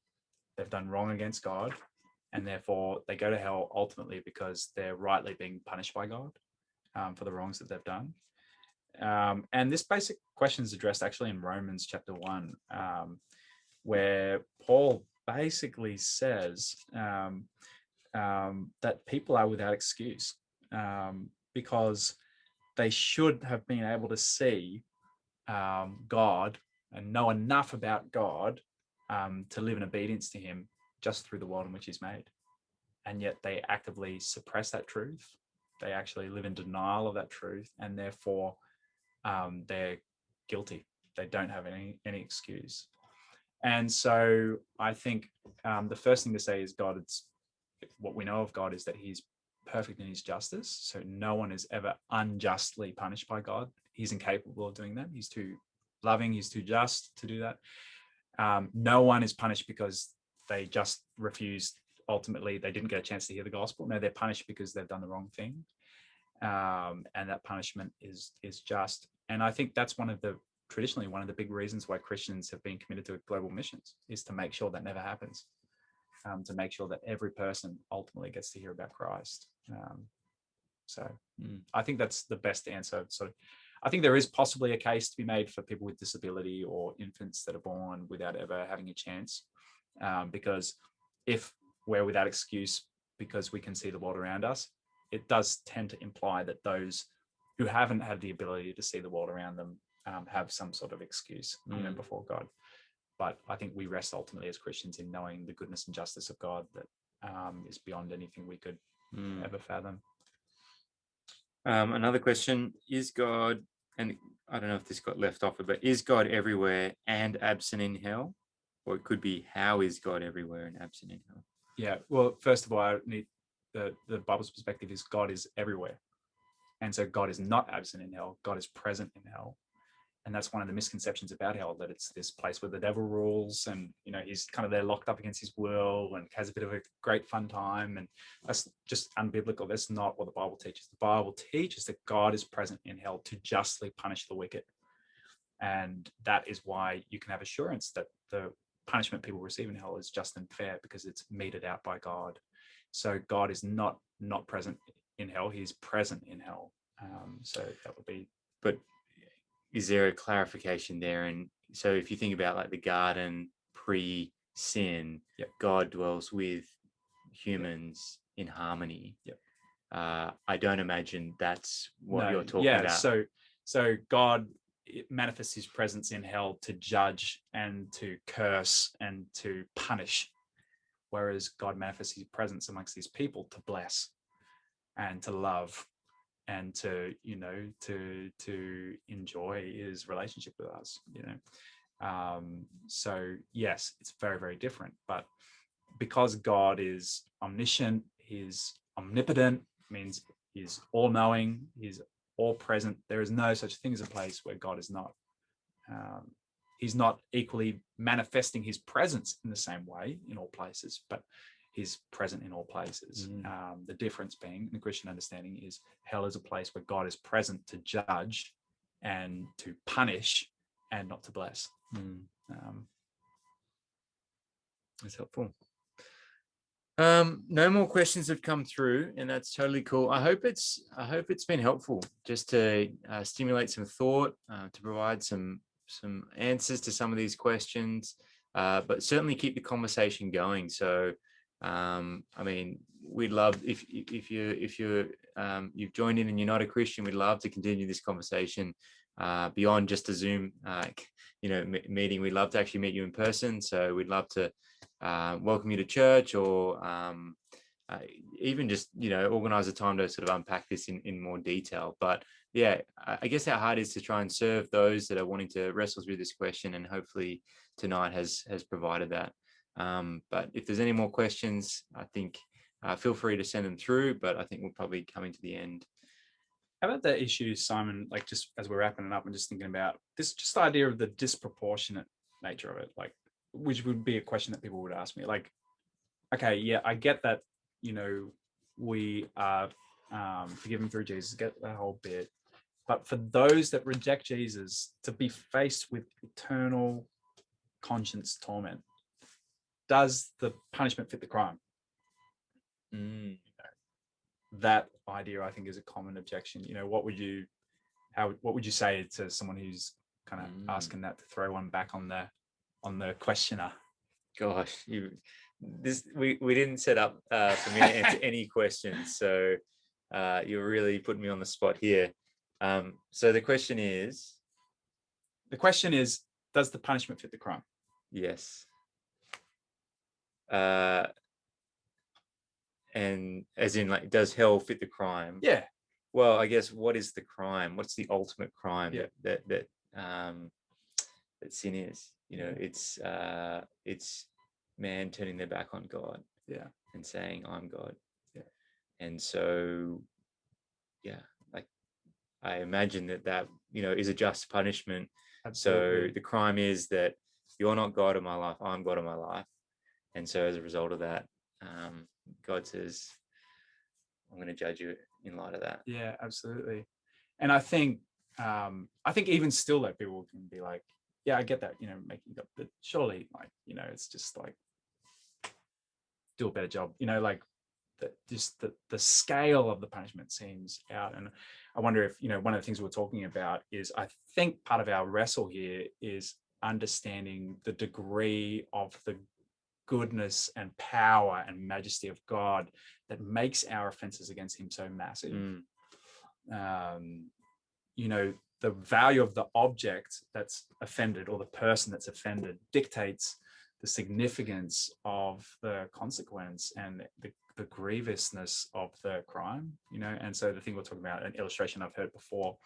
They've done wrong against God, and therefore they go to hell ultimately because they're rightly being punished by God for the wrongs that they've done. And this basic question is addressed actually in Romans chapter 1, where Paul basically says that people are without excuse because they should have been able to see God and know enough about God to live in obedience to him just through the world in which he's made. And yet they actively suppress that truth. They actually live in denial of that truth, and therefore they're guilty. They don't have any excuse. And so I think the first thing to say is what we know of God is that he's perfect in his justice. So no one is ever unjustly punished by God. He's incapable of doing that. He's too loving. He's too just to do that. No one is punished because they just refused. Ultimately, they didn't get a chance to hear the gospel. No, they're punished because they've done the wrong thing. And that punishment is just. And I think that's traditionally one of the big reasons why Christians have been committed to global missions, is to make sure that never happens. To make sure that every person ultimately gets to hear about Christ. I think that's the best answer. So I think there is possibly a case to be made for people with disability or infants that are born without ever having a chance. Because if we're without excuse because we can see the world around us, it does tend to imply that those who haven't had the ability to see the world around them have some sort of excuse before God. But I think we rest ultimately as Christians in knowing the goodness and justice of God that is beyond anything we could ever fathom. Another question, is God, and I don't know if this got left off, but is God everywhere and absent in hell? Or it could be, how is God everywhere and absent in hell? Yeah, well, first of all, I need the Bible's perspective is God is everywhere. And so God is not absent in hell. God is present in hell. And that's one of the misconceptions about hell, that it's this place where the devil rules and, he's kind of there locked up against his will and has a bit of a great fun time. And that's just unbiblical. That's not what the Bible teaches. The Bible teaches that God is present in hell to justly punish the wicked. And that is why you can have assurance that the punishment people receive in hell is just and fair because it's meted out by God. So God is not present in hell; He's present in hell. So that would be. But is there a clarification there? And so if you think about like the garden pre-sin, Yep. God dwells with humans in harmony. Yep. I don't imagine that's what you're talking yeah, about. So God manifests His presence in hell to judge and to curse and to punish, whereas God manifests His presence amongst His people to bless and to love and to enjoy His relationship with us. So yes, it's very, very different. But because God is omniscient, He's omnipotent, means He's all-knowing, He's all-present. There is no such thing as a place where God is not. He's not equally manifesting His presence in the same way in all places, but He's present in all places. The difference being, the Christian understanding is hell is a place where God is present to judge and to punish and not to bless. That's helpful. No more questions have come through, and that's totally cool. I hope it's been helpful just to stimulate some thought, to provide some answers to some of these questions, but certainly keep the conversation going. So, I mean, we'd love if you've joined in and you're not a Christian, we'd love to continue this conversation beyond just a Zoom, meeting. We'd love to actually meet you in person. So we'd love to welcome you to church, or even just organize a time to sort of unpack this in more detail. But yeah, I guess our heart is to try and serve those that are wanting to wrestle through this question, and hopefully tonight has provided that. But if there's any more questions, I think feel free to send them through, but I think we're probably coming to the end. How about the issue, Simon, like just as we're wrapping it up and just thinking about this, just the idea of the disproportionate nature of it, like, which would be a question that people would ask me, like, okay, yeah, I get that, we are forgiven through Jesus, get that whole bit. But for those that reject Jesus, to be faced with eternal conscience torment, does the punishment fit the crime? That idea, I think, is a common objection. What would you say to someone who's kind of asking that, to throw one back on the questioner? Gosh, we didn't set up for me to answer any questions, so you're really putting me on the spot here. So the question is, does the punishment fit the crime? Yes. And as in, like, does hell fit the crime? Yeah. Well, I guess, what is the crime? What's the ultimate crime that sin is? It's man turning their back on God. Yeah. And saying, I'm God. Yeah. And so, yeah, like, I imagine that is a just punishment. Absolutely. So the crime is that you're not God of my life, I'm God of my life. And so as a result of that, God says, I'm going to judge you in light of that. Yeah, absolutely. And I think even still, like, people can be like, yeah, I get that, making up, but surely, like, it's just like, do a better job, like, the scale of the punishment seems out. And I wonder if, one of the things we're talking about is, I think part of our wrestle here is understanding the degree of the goodness and power and majesty of God that makes our offenses against Him so massive. The value of the object that's offended, or the person that's offended, dictates the significance of the consequence and the grievousness of the crime. And so the thing we're talking about, an illustration I've heard before,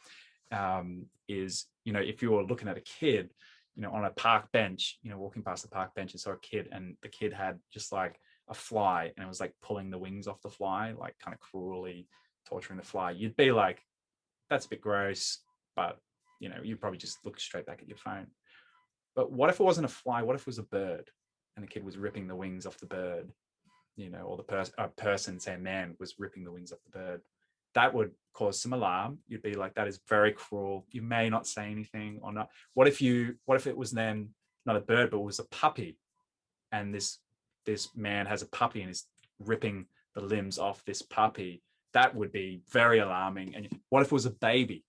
is, if you were looking at a kid, on a park bench, walking past the park bench and saw a kid, and the kid had just like a fly, and it was like pulling the wings off the fly, like kind of cruelly torturing the fly, you'd be like, that's a bit gross, but you'd probably just look straight back at your phone. But what if it wasn't a fly? What if it was a bird, and the kid was ripping the wings off the bird, or a person, say a man, was ripping the wings off the bird? That would cause some alarm. You'd be like, that is very cruel. You may not say anything or not. What if it was then not a bird, but it was a puppy, and this man has a puppy and is ripping the limbs off this puppy, that would be very alarming. And what if it was a baby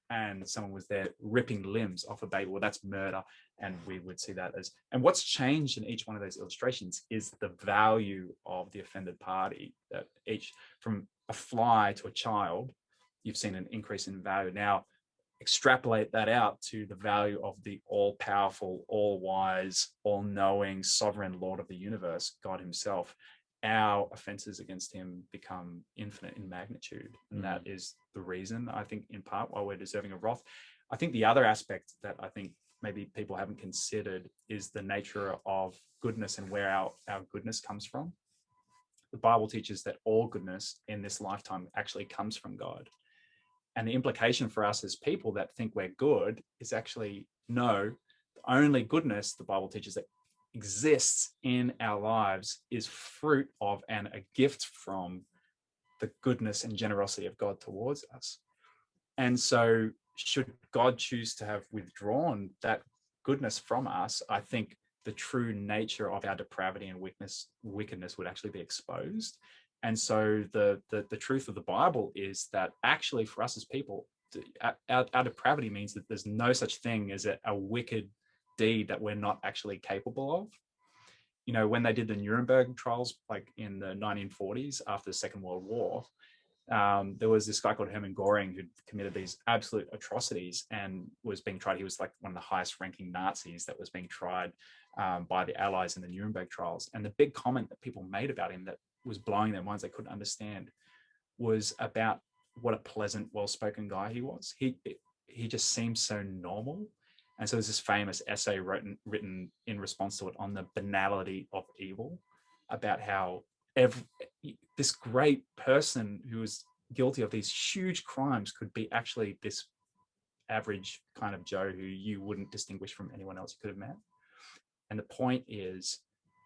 and someone was there ripping limbs off a baby? Well, that's murder. And we would see that as, and what's changed in each one of those illustrations is the value of the offended party. That each, from a fly to a child, you've seen an increase in value. Now, extrapolate that out to the value of the all-powerful, all-wise, all-knowing, sovereign Lord of the universe, God himself. Our offenses against him become infinite in magnitude. And that is the reason, I think, in part, why we're deserving of wrath. I think the other aspect that I think maybe people haven't considered is the nature of goodness and where our goodness comes from. The Bible teaches that all goodness in this lifetime actually comes from God. And the implication for us as people that think we're good is actually, no, the only goodness the Bible teaches that exists in our lives is fruit of and a gift from the goodness and generosity of God towards us. And so should God choose to have withdrawn that goodness from us, I think the true nature of our depravity and wickedness would actually be exposed. And so the truth of the Bible is that actually for us as people, our depravity means that there's no such thing as a wicked deed that we're not actually capable of. You know, when they did the Nuremberg trials, like in the 1940s after the Second World War, there was this guy called Hermann Göring who committed these absolute atrocities and was being tried. He was like one of the highest ranking Nazis that was being tried by the Allies in the Nuremberg trials. And the big comment that people made about him that was blowing their minds, they couldn't understand, was about what a pleasant, well-spoken guy he was. He just seemed so normal. And so there's this famous essay written in response to it on the banality of evil, about how this great person who was guilty of these huge crimes could be actually this average kind of Joe who you wouldn't distinguish from anyone else you could have met. And the point is,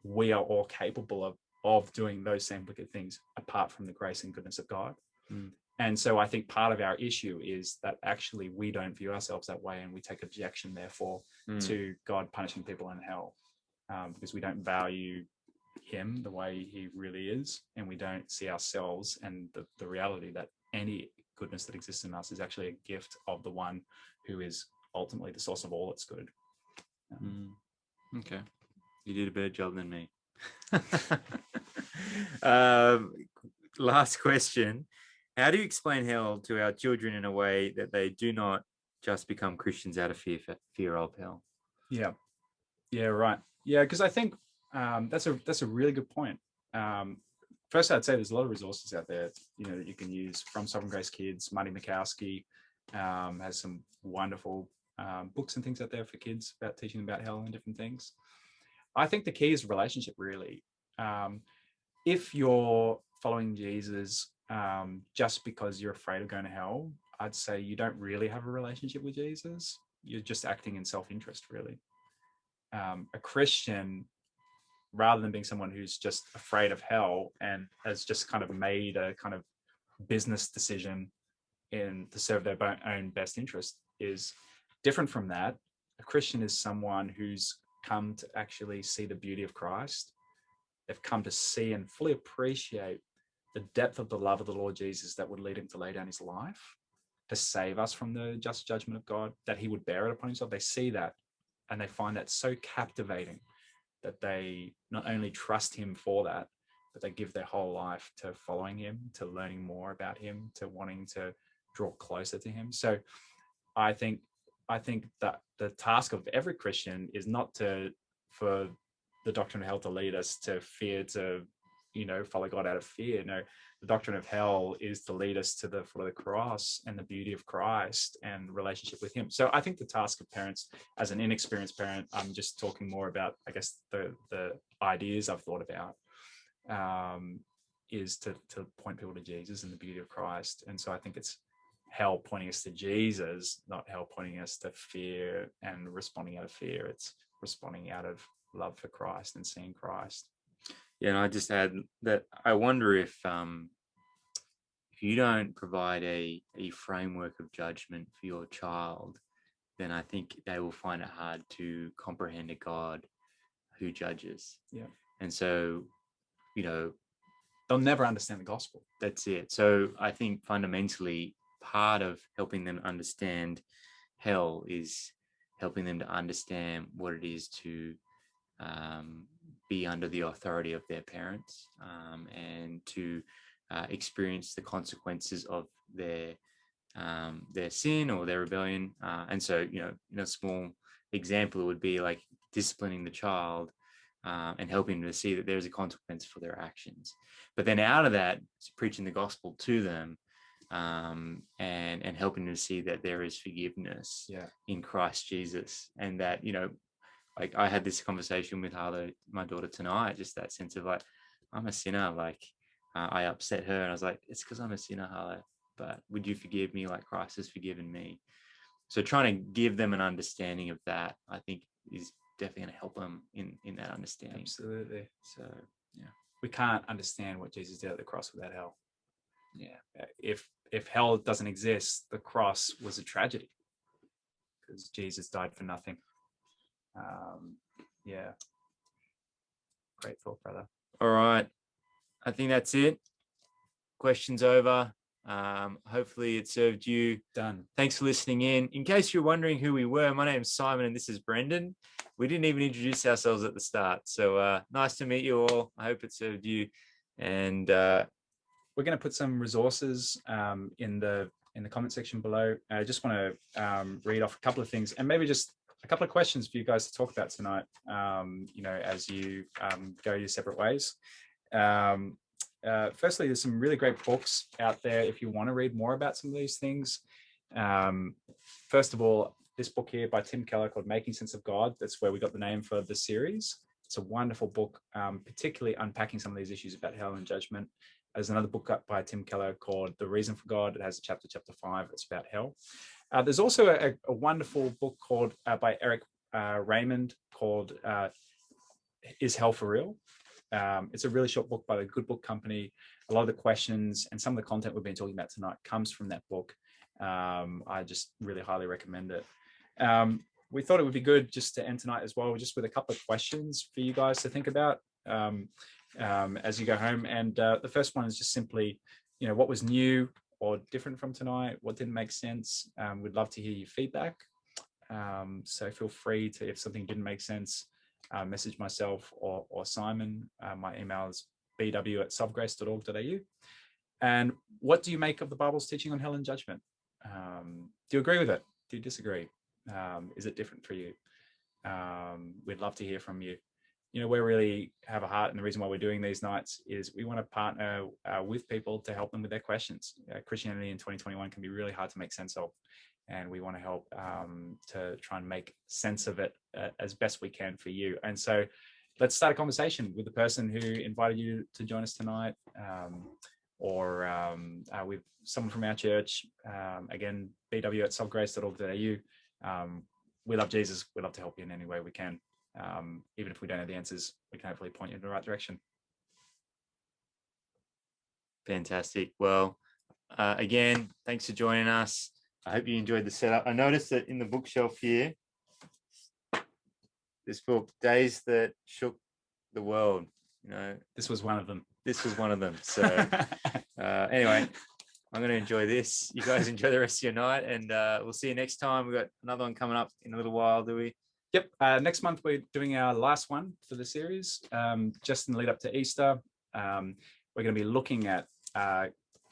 we are all capable of doing those same wicked things apart from the grace and goodness of God. And so I think part of our issue is that actually we don't view ourselves that way, and we take objection, therefore, to God punishing people in hell, because we don't value him the way he really is, and we don't see ourselves and the reality that any goodness that exists in us is actually a gift of the one who is ultimately the source of all that's good. Okay, you did a better job than me. Last question. How do you explain hell to our children in a way that they do not just become Christians out of fear of hell? Yeah, right. Yeah, because I think that's a really good point. First, I'd say there's a lot of resources out there, you know, that you can use from Sovereign Grace Kids. Marty Mikowski has some wonderful books and things out there for kids about teaching about hell and different things. I think the key is relationship, really. If you're following Jesus just because you're afraid of going to hell, I'd say you don't really have a relationship with Jesus. You're just acting in self-interest, really. A Christian, rather than being someone who's just afraid of hell and has just kind of made a kind of business decision to serve their own best interest, is different from that. A Christian is someone who's come to actually see the beauty of Christ. They've come to see and fully appreciate the depth of the love of the Lord Jesus that would lead him to lay down his life to save us from the just judgment of God, that he would bear it upon himself. They see that and they find that so captivating that they not only trust him for that, but they give their whole life to following him, to learning more about him, to wanting to draw closer to him. So I think that the task of every Christian is not for the doctrine of hell to lead us to fear, to, you know, follow God out of fear. No, the doctrine of hell is to lead us to the foot of the cross and the beauty of Christ and relationship with him. So I think the task of parents, as an inexperienced parent, I'm just talking more about, I guess, the ideas I've thought about, is to point people to Jesus and the beauty of Christ. And so I think it's hell pointing us to Jesus, not hell pointing us to fear and responding out of fear. It's responding out of love for Christ and seeing Christ. Yeah, and I just add that I wonder if you don't provide a framework of judgment for your child, then I think they will find it hard to comprehend a God who judges. Yeah. And so, they'll never understand the gospel. that's it. So I think fundamentally part of helping them understand hell is helping them to understand what it is to be under the authority of their parents, and to experience the consequences of their sin or their rebellion. And so, in a small example, it would be like disciplining the child, and helping them to see that there's a consequence for their actions. But then out of that, it's preaching the gospel to them, and helping them to see that there is forgiveness in Christ Jesus, and that, like I had this conversation with Harlow, my daughter, tonight, just that sense of like, I'm a sinner, like I upset her, and I was like, it's because I'm a sinner, Harlow, but would you forgive me like Christ has forgiven me? So trying to give them an understanding of that, I think, is definitely going to help them in that understanding. Absolutely. So yeah, we can't understand what Jesus did at the cross without hell. Yeah. If hell doesn't exist, the cross was a tragedy because Jesus died for nothing. Yeah. Great thought, brother. All right. I think that's it. Questions over. Hopefully it served you. Done. Thanks for listening in. In case you're wondering who we were, my name's Simon and this is Brendan. We didn't even introduce ourselves at the start. So nice to meet you all. I hope it served you. And we're going to put some resources in the comment section below. I just want to read off a couple of things and maybe just a couple of questions for you guys to talk about tonight, as you go your separate ways. Firstly, there's some really great books out there if you want to read more about some of these things. First of all, this book here by Tim Keller called Making Sense of God. That's where we got the name for the series. It's a wonderful book, particularly unpacking some of these issues about hell and judgment. There's another book up by Tim Keller called The Reason for God. It has a chapter 5. It's about hell. There's also a wonderful book called by Eric Raymond called Is Hell for Real? It's a really short book by the Good Book Company. A lot of the questions and some of the content we've been talking about tonight comes from that book. I just really highly recommend it. We thought it would be good just to end tonight as well, just with a couple of questions for you guys to think about as you go home. And the first one is just simply, what was new or different from tonight? What didn't make sense? We'd love to hear your feedback. So feel free to, if something didn't make sense, message myself or Simon. My email is bw@sovegrace.org.au. And what do you make of the Bible's teaching on hell and judgment? Do you agree with it? Do you disagree? Is it different for you? We'd love to hear from you. We really have a heart, and the reason why we're doing these nights is we want to partner with people to help them with their questions. Christianity in 2021 can be really hard to make sense of, and we want to help to try and make sense of it as best we can for you. And so let's start a conversation with the person who invited you to join us tonight, or with someone from our church. Again, bw@sovegrace.org.au. We love Jesus. We love to help you in any way we can. Even if we don't have the answers, we can hopefully point you in the right direction. Fantastic. Well, again, thanks for joining us. I hope you enjoyed the setup. I noticed that in the bookshelf here, this book, Days That Shook the World, this was one of them. So anyway, I'm going to enjoy this. You guys enjoy the rest of your night, and we'll see you next time. We've got another one coming up in a little while, do we? Yep. Next month, we're doing our last one for the series, just in the lead up to Easter. We're going to be looking at,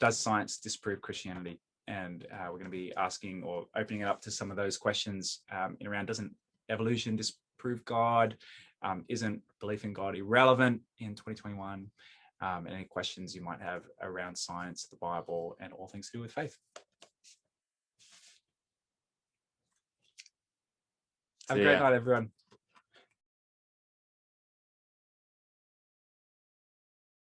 does science disprove Christianity? And we're going to be asking or opening it up to some of those questions in around, doesn't evolution disprove God? Isn't belief in God irrelevant in 2021? And any questions you might have around science, the Bible, and all things to do with faith. Have a great night, everyone.